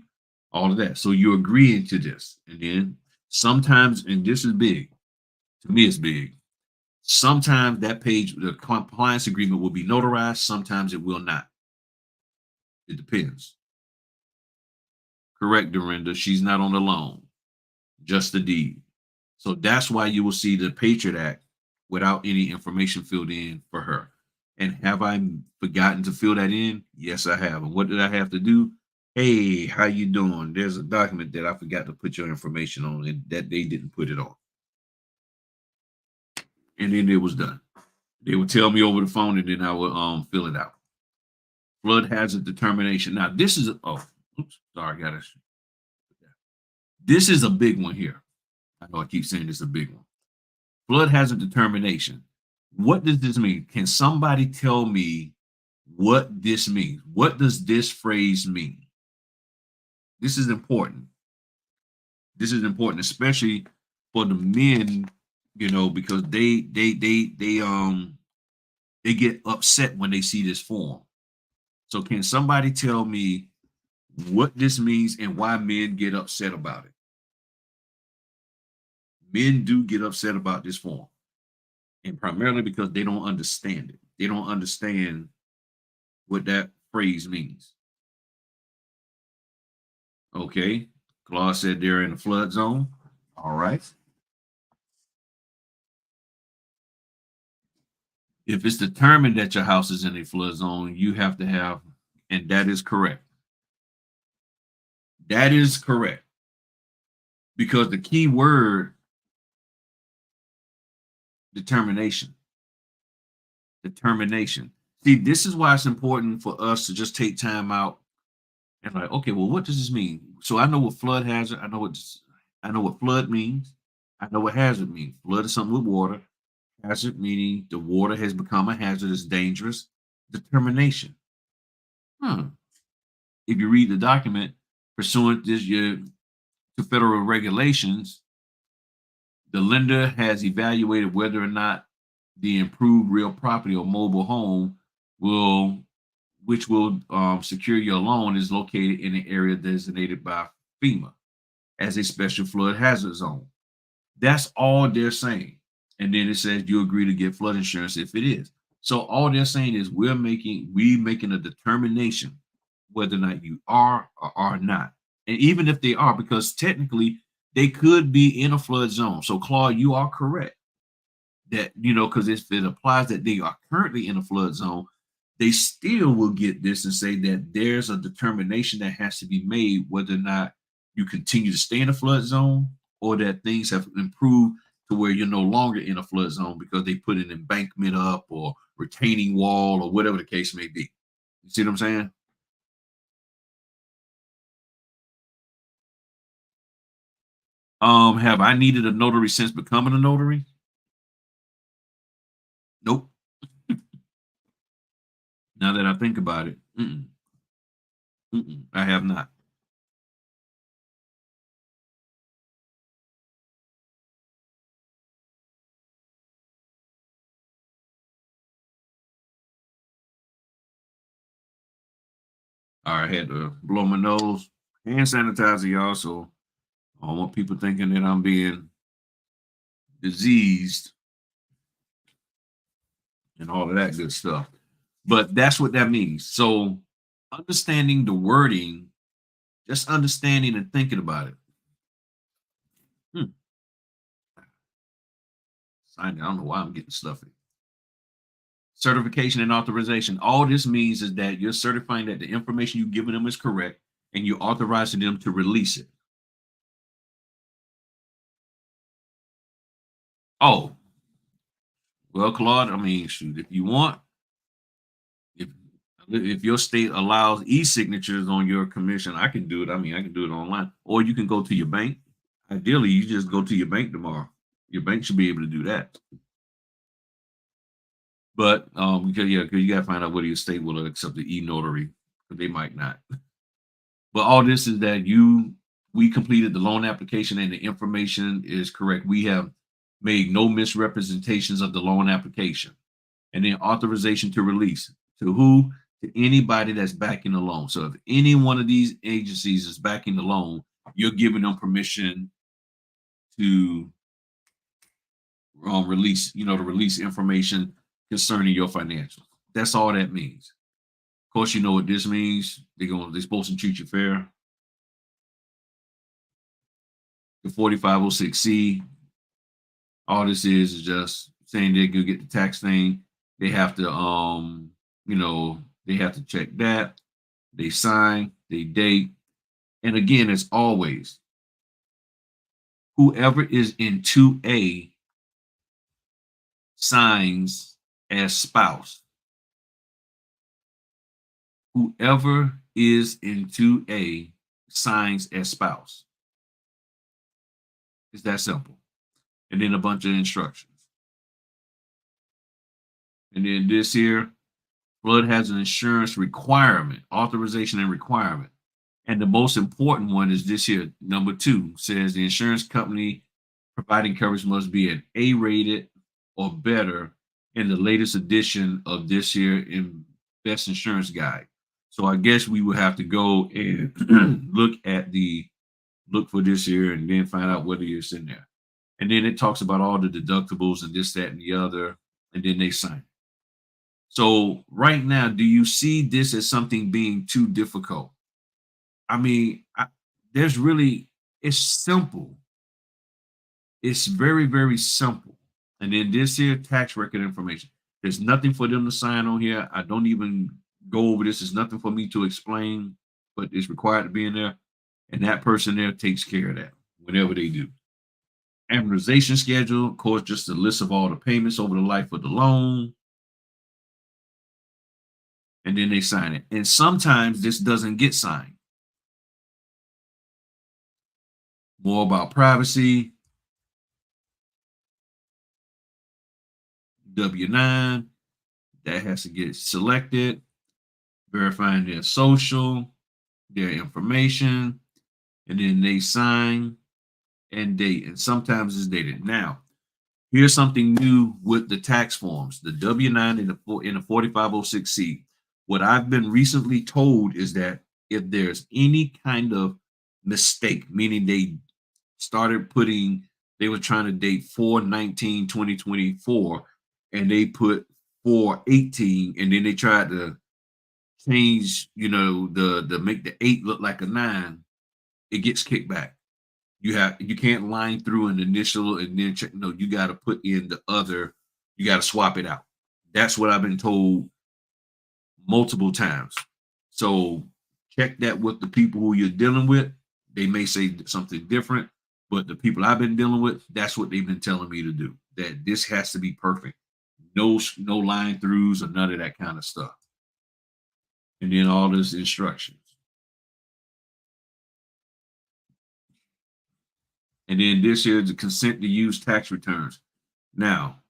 all of that. So you're agreeing to this. And then sometimes, and this is big, to me it's big, sometimes that page, the compliance agreement will be notarized, sometimes it will not. It depends. Correct, Dorinda, she's not on the loan, just the deed. So that's why you will see the Patriot Act without any information filled in for her. And have I forgotten to fill that in? Yes, I have. And what did I have to do? Hey, how you doing? There's a document that I forgot to put your information on, and that they didn't put it on. And then it was done. They would tell me over the phone, and then I would fill it out. Flood hazard determination. Now this is sorry, got it. This is a big one here. I know I keep saying this is a big one. Flood hazard determination. What does this mean? Can somebody tell me what this means? What does this phrase mean? This is important. This is important, especially for the men, because they get upset when they see this form. So can somebody tell me what this means and why men get upset about it? Men do get upset about this form, and primarily because they don't understand it. They don't understand what that phrase means. Okay, Claude said they're in a flood zone. All right. If it's determined that your house is in a flood zone, you have to have, and that is correct. That is correct. Because the key word, determination. Determination. See, this is why it's important for us to just take time out and like, okay, well, what does this mean? So I know what flood hazard, I know what flood means. I know what hazard means. Flood is something with water. Hazard meaning the water has become a hazard, it's dangerous. Determination. If you read the document, pursuant to federal regulations, the lender has evaluated whether or not the improved real property or mobile home which will secure your loan, is located in an area designated by FEMA as a special flood hazard zone. That's all they're saying. And then it says you agree to get flood insurance if it is. So all they're saying is we making a determination whether or not you are or are not. And even if they are, because technically they could be in a flood zone. So Claude, you are correct that, because if it applies that they are currently in a flood zone, they still will get this and say that there's a determination that has to be made whether or not you continue to stay in a flood zone or that things have improved to where you're no longer in a flood zone because they put an embankment up or retaining wall or whatever the case may be. You see what I'm saying? Have I needed a notary since becoming a notary? Nope. Now that I think about it, I have not. I had to blow my nose, hand sanitizer, y'all. So I don't want people thinking that I'm being diseased and all of that good stuff. But that's what that means. So understanding the wording, just understanding and thinking about it. Hmm. I don't know why I'm getting stuffy. Certification and authorization. All this means is that you're certifying that the information you've given them is correct and you're authorizing them to release it. Oh, well, Claude, I mean, shoot, if you want, if if your state allows e-signatures on your commission, I can do it. I mean, I can do it online, or you can go to your bank. Ideally, you just go to your bank tomorrow. Your bank should be able to do that. But because you got to find out whether your state will accept the e-notary, but they might not. But all this is that we completed the loan application and the information is correct. We have made no misrepresentations of the loan application. And then authorization to release to who? To anybody that's backing the loan. So if any one of these agencies is backing the loan, you're giving them permission to release, to release information concerning your financials. That's all that means. Of course, you know what this means. They're supposed to treat you fair. The 4506C, all this is just saying they could get the tax thing. They have to they have to check that. They sign, they date. And again, as always, whoever is in 2A signs as spouse. Whoever is in 2A signs as spouse. It's that simple. And then a bunch of instructions. And then this here, flood has an insurance requirement, authorization and requirement. And the most important one is this here. Number 2 says the insurance company providing coverage must be an A rated or better in the latest edition of this year in Best Insurance Guide. So I guess we would have to go and look for this year and then find out whether it's in there. And then it talks about all the deductibles and this, that, and the other, and then they sign it. So right now, do you see this as something being too difficult? I mean, it's simple. It's very, very simple. And then this here, tax record information. There's nothing for them to sign on here. I don't even go over this. There's nothing for me to explain, but it's required to be in there. And that person there takes care of that whenever they do. Amortization schedule, of course, just a list of all the payments over the life of the loan. And then they sign it. And sometimes this doesn't get signed. More about privacy. W-9, that has to get selected, verifying their social, their information, and then they sign and date. And sometimes it's dated. Now, here's something new with the tax forms, the W-9 and the 4506C. What I've been recently told is that if there's any kind of mistake, meaning they started putting, they were trying to date 4/19/2024, and they put 4/18, and then they tried to change, the make the 8 look like a 9. It gets kicked back. You can't line through an initial and then check. No, you got to put in the other. You got to swap it out. That's what I've been told multiple times. So check that with the people who you're dealing with. They may say something different, but the people I've been dealing with, that's what they've been telling me to do. That this has to be perfect. No line throughs or none of that kind of stuff. And then all this instructions. And then this here is the consent to use tax returns. Now,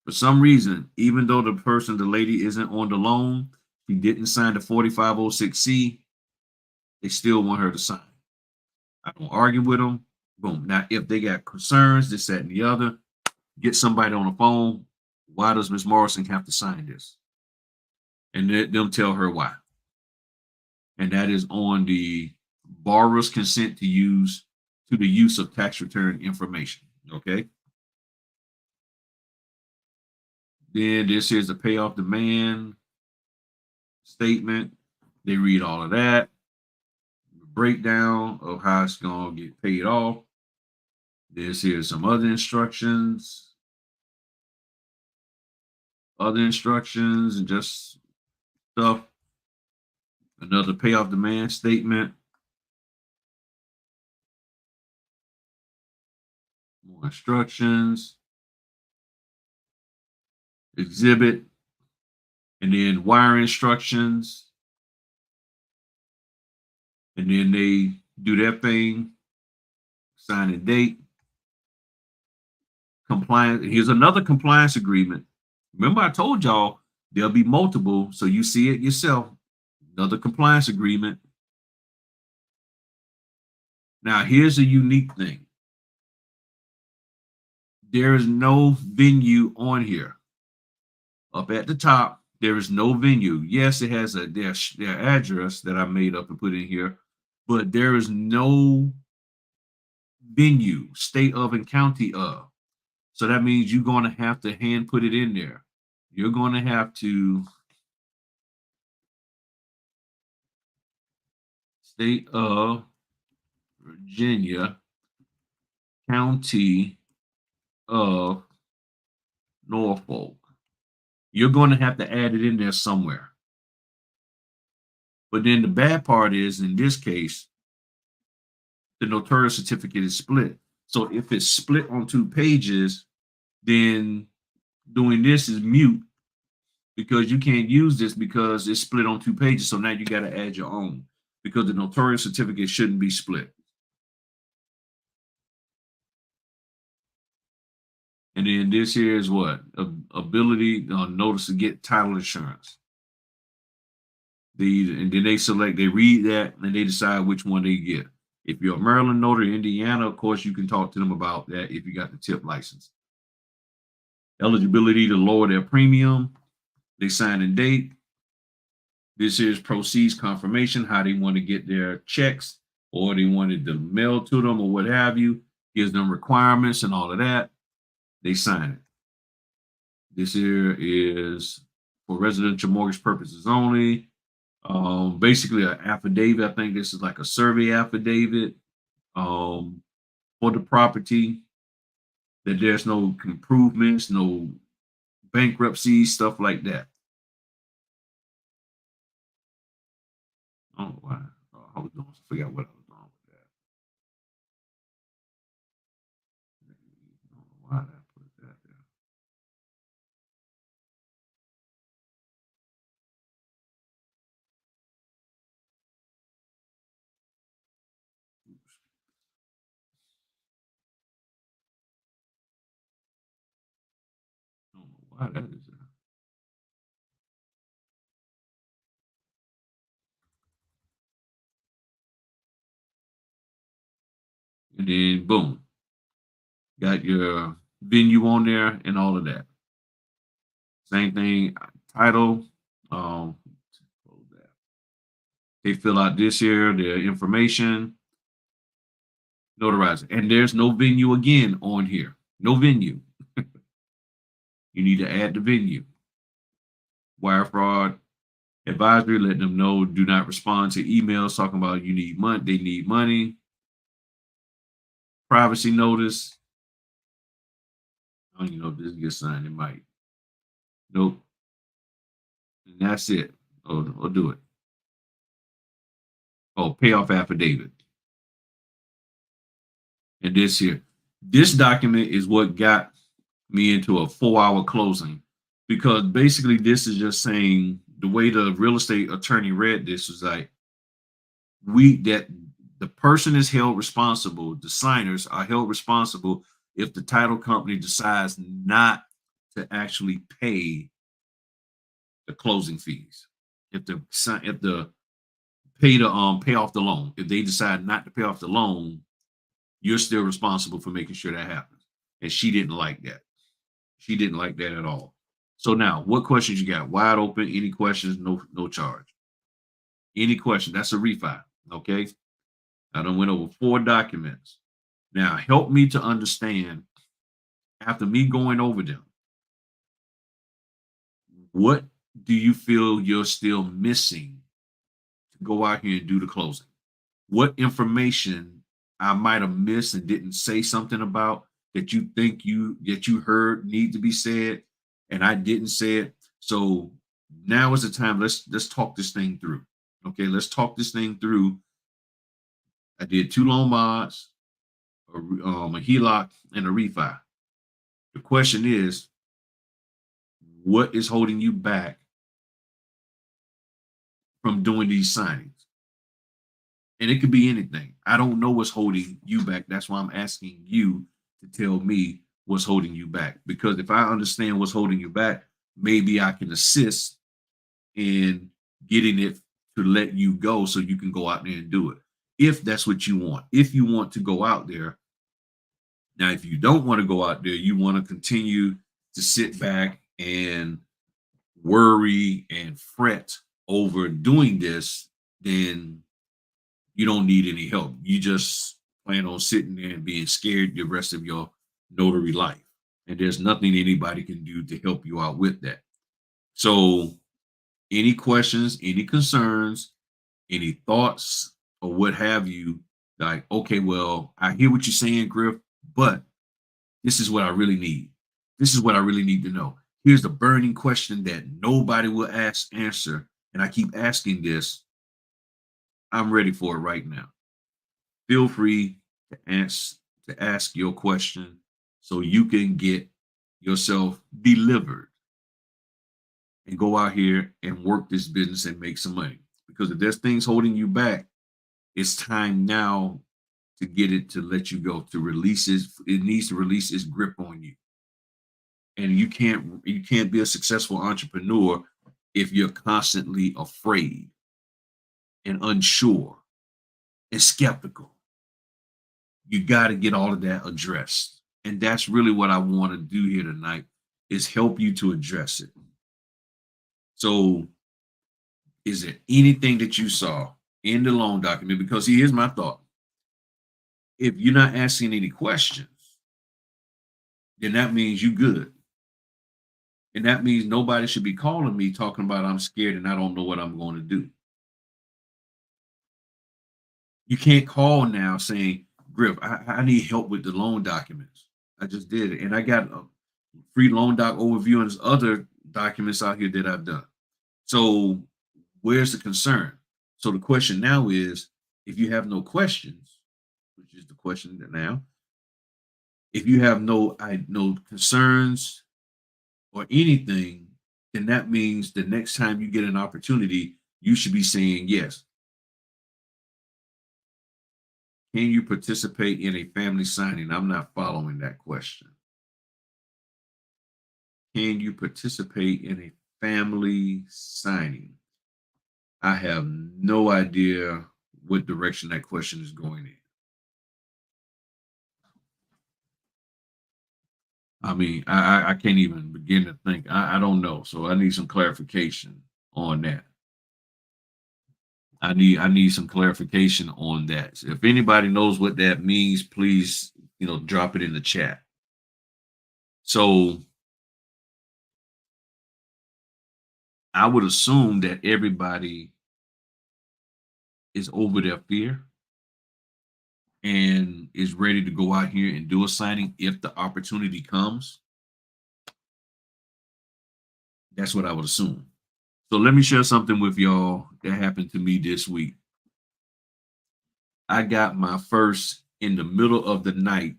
for some reason, even though the lady isn't on the loan, she didn't sign the 4506C, they still want her to sign. I don't argue with them. Boom. Now, if they got concerns, this, that, and the other, get somebody on the phone. Why does Ms. Morrison have to sign this? And let them tell her why. And that is on the borrower's consent to the use of tax return information. Okay. Then this is the payoff demand statement. They read all of that. Breakdown of how it's going to get paid off. This here's some other instructions. And just stuff. Another payoff demand statement. More instructions. Exhibit. And then wire instructions. And then they do their thing. Sign and date. Compliance. Here's another compliance agreement. Remember, I told y'all there'll be multiple, so you see it yourself. Another compliance agreement. Now, here's a unique thing. There is no venue on here. Up at the top, there is no venue. Yes, it has their address that I made up and put in here, but there is no venue, state of and county of. So that means you're going to have to hand put it in there. You're going to have to state of Virginia, county of Norfolk. You're going to have to add it in there somewhere. But then the bad part is, in this case, the notarial certificate is split. So if it's split on 2 pages, then doing this is mute because you can't use this because it's split on 2 pages. So now you got to add your own because the notarial certificate shouldn't be split. And then this here is what? Ability notice to get title insurance. And then they read that, and they decide which one they get. If you're a Maryland notary, Indiana, of course, you can talk to them about that if you got the tip license. Eligibility to lower their premium. They sign and date. This is proceeds confirmation, how they want to get their checks, or they wanted to mail to them, or what have you. Gives them requirements and all of that. They sign it. This here is for residential mortgage purposes only. Basically an affidavit. I think this is like a survey affidavit for the property, that there's no improvements, no bankruptcy, stuff like that. I don't know why. I was doing, I forgot what I was doing with that. I don't know why I put that there. I don't know why that is there. And then boom, got your venue on there and all of that. Same thing, title. They fill out this here, their information. Notarize it. And there's no venue again on here. No venue. You need to add the venue. Wire fraud advisory, letting them know do not respond to emails talking about you need money, they need money. Privacy notice. I don't even know if this gets signed. It might. Nope. And that's it. Oh, I'll do it. Oh, payoff affidavit. And this here. This document is what got me into a 4-hour closing, because basically this is just saying the way the real estate attorney read this was like that the person is held responsible, the signers are held responsible if the title company decides not to actually pay the closing fees. If the pay off the loan, if they decide not to pay off the loan, you're still responsible for making sure that happens. And she didn't like that. She didn't like that at all. So now, what questions you got? Wide open. Any questions? No charge. Any question? That's a refi. Okay. I done went over 4 documents. Now, help me to understand, after me going over them, what do you feel you're still missing to go out here and do the closing? What information I might have missed and didn't say something about that you think that you heard need to be said and I didn't say it? So now is the time. Let's talk this thing through. Okay, let's talk this thing through. I did 2 loan mods, a HELOC, and a refi. The question is, what is holding you back from doing these signings? And it could be anything. I don't know what's holding you back. That's why I'm asking you to tell me what's holding you back. Because if I understand what's holding you back, maybe I can assist in getting it to let you go so you can go out there and do it. If that's what you want. If you want to go out there. Now, if you don't want to go out there, you want to continue to sit back and worry and fret over doing this, then you don't need any help. You just plan on sitting there and being scared the rest of your notary life. And there's nothing anybody can do to help you out with that. So, any questions, any concerns, any thoughts, or what have you, like, okay, well, I hear what you're saying, Griff, but this is what I really need. This is what I really need to know. Here's the burning question that nobody will answer. And I keep asking this. I'm ready for it right now. Feel free to ask your question so you can get yourself delivered and go out here and work this business and make some money. Because if there's things holding you back, it's time now to get it to let you go, to release it needs to release its grip on you. And you can't be a successful entrepreneur if you're constantly afraid and unsure and skeptical. You got to get all of that addressed. And that's really what I want to do here tonight, is help you to address it. So is there anything that you saw in the loan document? Because here's my thought. If you're not asking any questions, then that means you good. And that means nobody should be calling me talking about I'm scared and I don't know what I'm going to do. You can't call now saying, Griff, I need help with the loan documents. I just did it. And I got a free loan doc overview and there's other documents out here that I've done. So where's the concern? So the question now is, if you have no questions, which is the question that now, if you have no concerns or anything, then that means the next time you get an opportunity, you should be saying yes. Can you participate in a family signing? I'm not following that question. Can you participate in a family signing? I have no idea what direction that question is going in. I mean, I can't even begin to think. I don't know. So I need some clarification on that. I need some clarification on that. So if anybody knows what that means, please, drop it in the chat. So I would assume that everybody is over their fear and is ready to go out here and do a signing if the opportunity comes. That's what I would assume. So let me share something with y'all that happened to me this week. I got my first in the middle of the night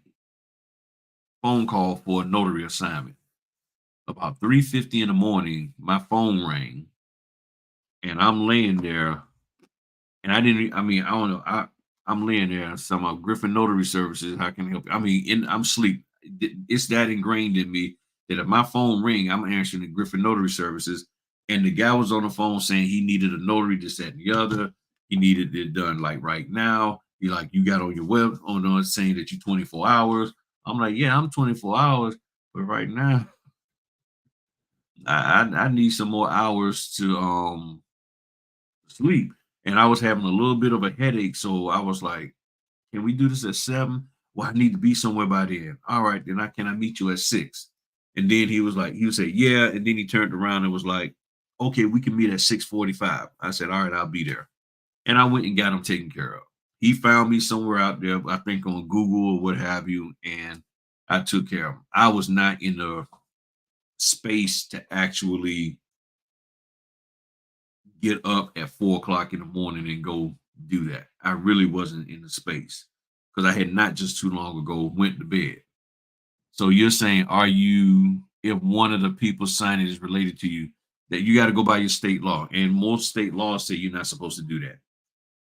phone call for a notary assignment. About 3:50 in the morning, my phone rang and I'm laying there and I don't know. I'm laying there and some Griffin Notary Services. How can I help you? I'm asleep. It's that ingrained in me that if my phone ring, I'm answering the Griffin Notary Services. And the guy was on the phone saying he needed a notary, this, that, and the other. He needed it done like right now. He like, you got on your web on saying that you 24 hours. I'm like, yeah, I'm 24 hours, but right now I need some more hours to sleep. And I was having a little bit of a headache. So I was like, can we do this at 7? Well, I need to be somewhere by then. All right, then I meet you at 6? And then he was like, he would say, yeah. And then he turned around and was like, okay, we can meet at 6:45. I said, all right, I'll be there. And I went and got him taken care of. He found me somewhere out there, I think on Google or what have you, and I took care of him. I was not in the space to actually get up at 4 o'clock in the morning and go do that. I really wasn't in the space because I had not just too long ago went to bed. So you're saying, if one of the people signing is related to you, that you got to go by your state law, and most state laws say you're not supposed to do that.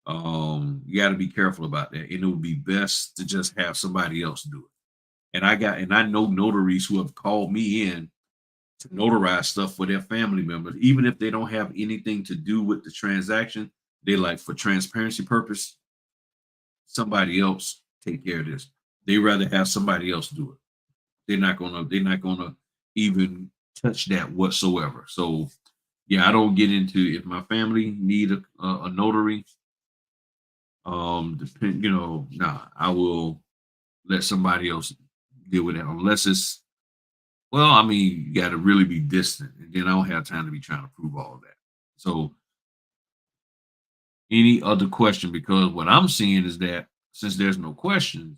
You got to be careful about that, and it would be best to just have somebody else do it. And I know notaries who have called me in to notarize stuff for their family members, even if they don't have anything to do with the transaction. They like, for transparency purpose, somebody else take care of this. They rather have somebody else do it. They're not gonna even touch that whatsoever. So yeah, I don't get into if my family need a notary. Nah, I will let somebody else deal with that unless it's, well, you got to really be distant, and then I don't have time to be trying to prove all of that. So, any other question? Because what I'm seeing is that since there's no questions,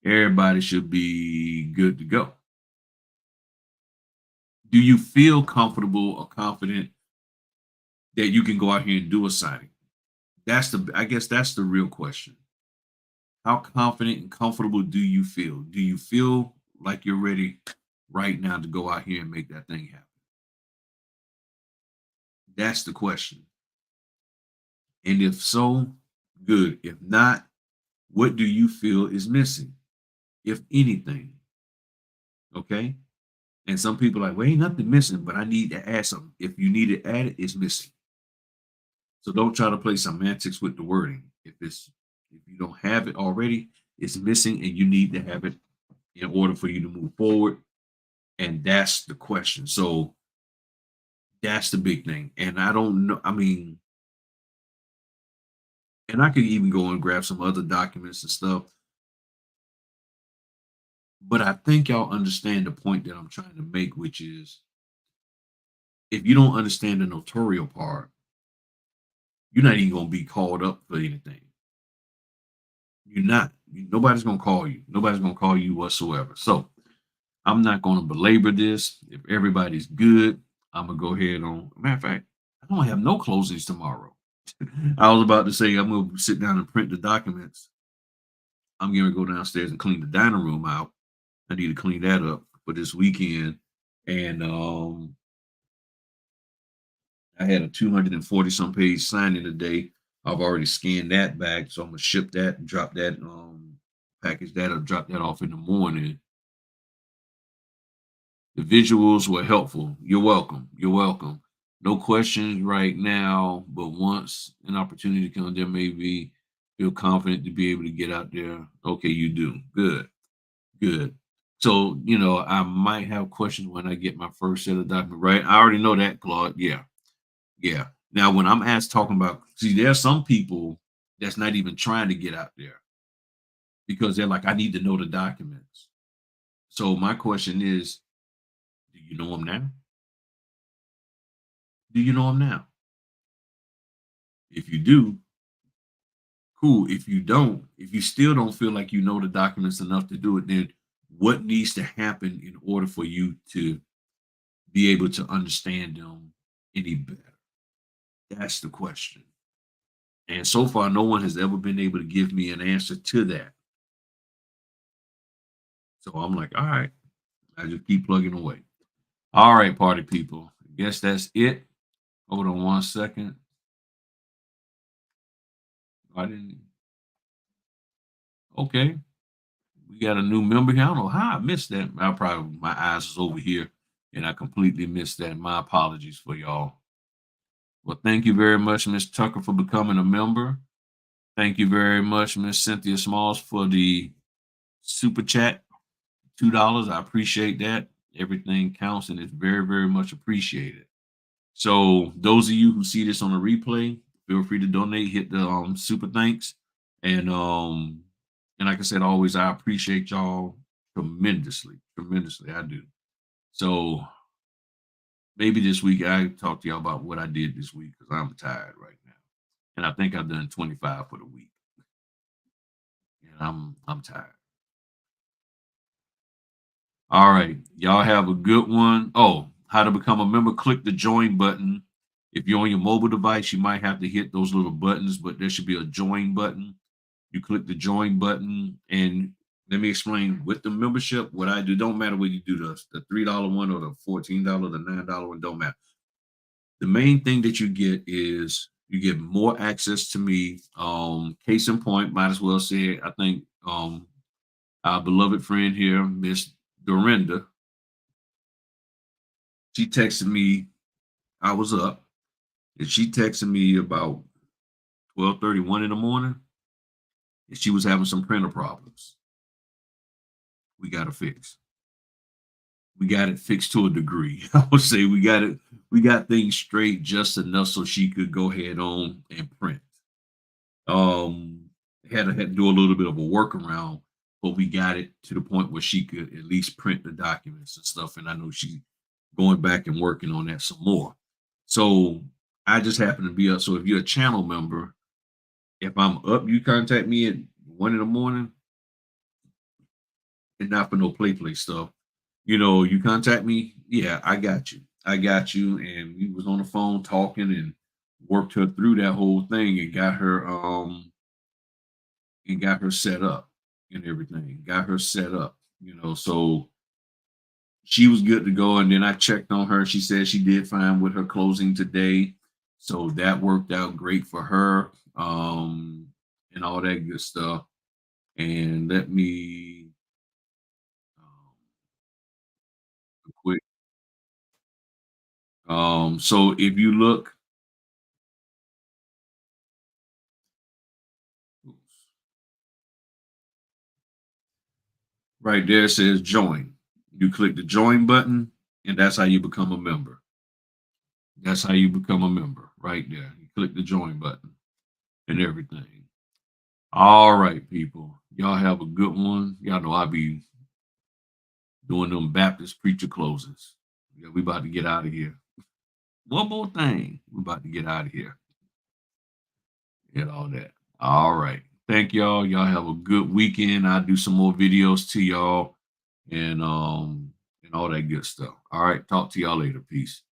everybody should be good to go. Do you feel comfortable or confident that you can go out here and do a signing? I guess that's the real question. How confident and comfortable do you feel? Do you feel like you're ready right now to go out here and make that thing happen? That's the question. And if so, good. If not, what do you feel is missing, if anything? Okay. And some people are like, well, ain't nothing missing, but I need to add something. If you need it added, it's missing. So don't try to play semantics with the wording. If you don't have it already, it's missing and you need to have it in order for you to move forward. And that's the question. So that's the big thing. And I don't know. And I could even go and grab some other documents and stuff. But I think y'all understand the point that I'm trying to make, which is if you don't understand the notarial part, you're not even going to be called up for anything. You're not. Nobody's going to call you. Nobody's going to call you whatsoever. So I'm not going to belabor this. If everybody's good, I'm going to go ahead on. Matter of fact, I don't have no closings tomorrow. I was about to say I'm going to sit down and print the documents. I'm going to go downstairs and clean the dining room out. I need to clean that up for this weekend. And I had a 240 some page signing today. I've already scanned that back, so I'm gonna ship that and drop that, package that or drop that off in the morning. The visuals were helpful. You're welcome. You're welcome. No questions right now, but once an opportunity comes, there may be feel confident to be able to get out there. Okay, you do. Good. Good. So, I might have questions when I get my first set of documents, right? I already know that, Claude. Yeah. Yeah. Now, when I'm asked talking about, see, there are some people that's not even trying to get out there because they're like, I need to know the documents. So my question is, do you know them now? Do you know them now? If you do, cool. If you don't, if you still don't feel like you know the documents enough to do it, then what needs to happen in order for you to be able to understand them any better? That's the question. And so far, no one has ever been able to give me an answer to that. So I'm like, all right, I just keep plugging away. All right, party people. I guess that's it. Hold on one second. I didn't. Okay, we got a new member here. I don't know how I missed that. I probably my eyes was over here, and I completely missed that. My apologies for y'all. Well, thank you very much, Miss Tucker, for becoming a member. Thank you very much, Miss Cynthia Smalls, for the super chat. $2. I appreciate that. Everything counts and it's very, very much appreciated. So those of you who see this on a replay, feel free to donate, hit the super thanks. And like I said, always I appreciate y'all tremendously. Tremendously. I do. So maybe this week I talk to y'all about what I did this week because I'm tired right now. And I think I've done 25 for the week. And I'm tired. All right. Y'all have a good one. Oh, how to become a member. Click the join button. If you're on your mobile device, you might have to hit those little buttons, but there should be a join button. You click the join button, and let me explain with the membership what I do. Don't matter what you do, the $3 one or the $14, the $9 one, don't matter. The main thing that you get is you get more access to me. Case in point, might as well say, I think our beloved friend here, Miss Dorinda, she texted me. I was up, and she texted me about 12:31 in the morning, and she was having some printer problems. We got it fixed. We got it fixed to a degree. I would say we got it. We got things straight just enough so she could go ahead on and print. Um, had to do a little bit of a workaround, but we got it to the point where she could at least print the documents and stuff. And I know she's going back and working on that some more. So I just happen to be up. So if you're a channel member, if I'm up, you contact me at 1 in the morning, and not for no play stuff. You contact me. Yeah, I got you. I got you. And we was on the phone talking and worked her through that whole thing and got her set up and everything. Got her set up. So she was good to go. And then I checked on her. She said she did fine with her closing today. So that worked out great for her. And all that good stuff. And let me quick. So if you look right there, it says join. You click the join button, and that's how you become a member. That's how you become a member right there. You click the join button and everything. All right, people. Y'all have a good one. Y'all know I'll be doing them Baptist preacher closes. Yeah, we about to get out of here. One more thing. We about to get out of here. And all that. All right. Thank y'all. Y'all have a good weekend. I'll do some more videos to y'all and all that good stuff. All right. Talk to y'all later. Peace.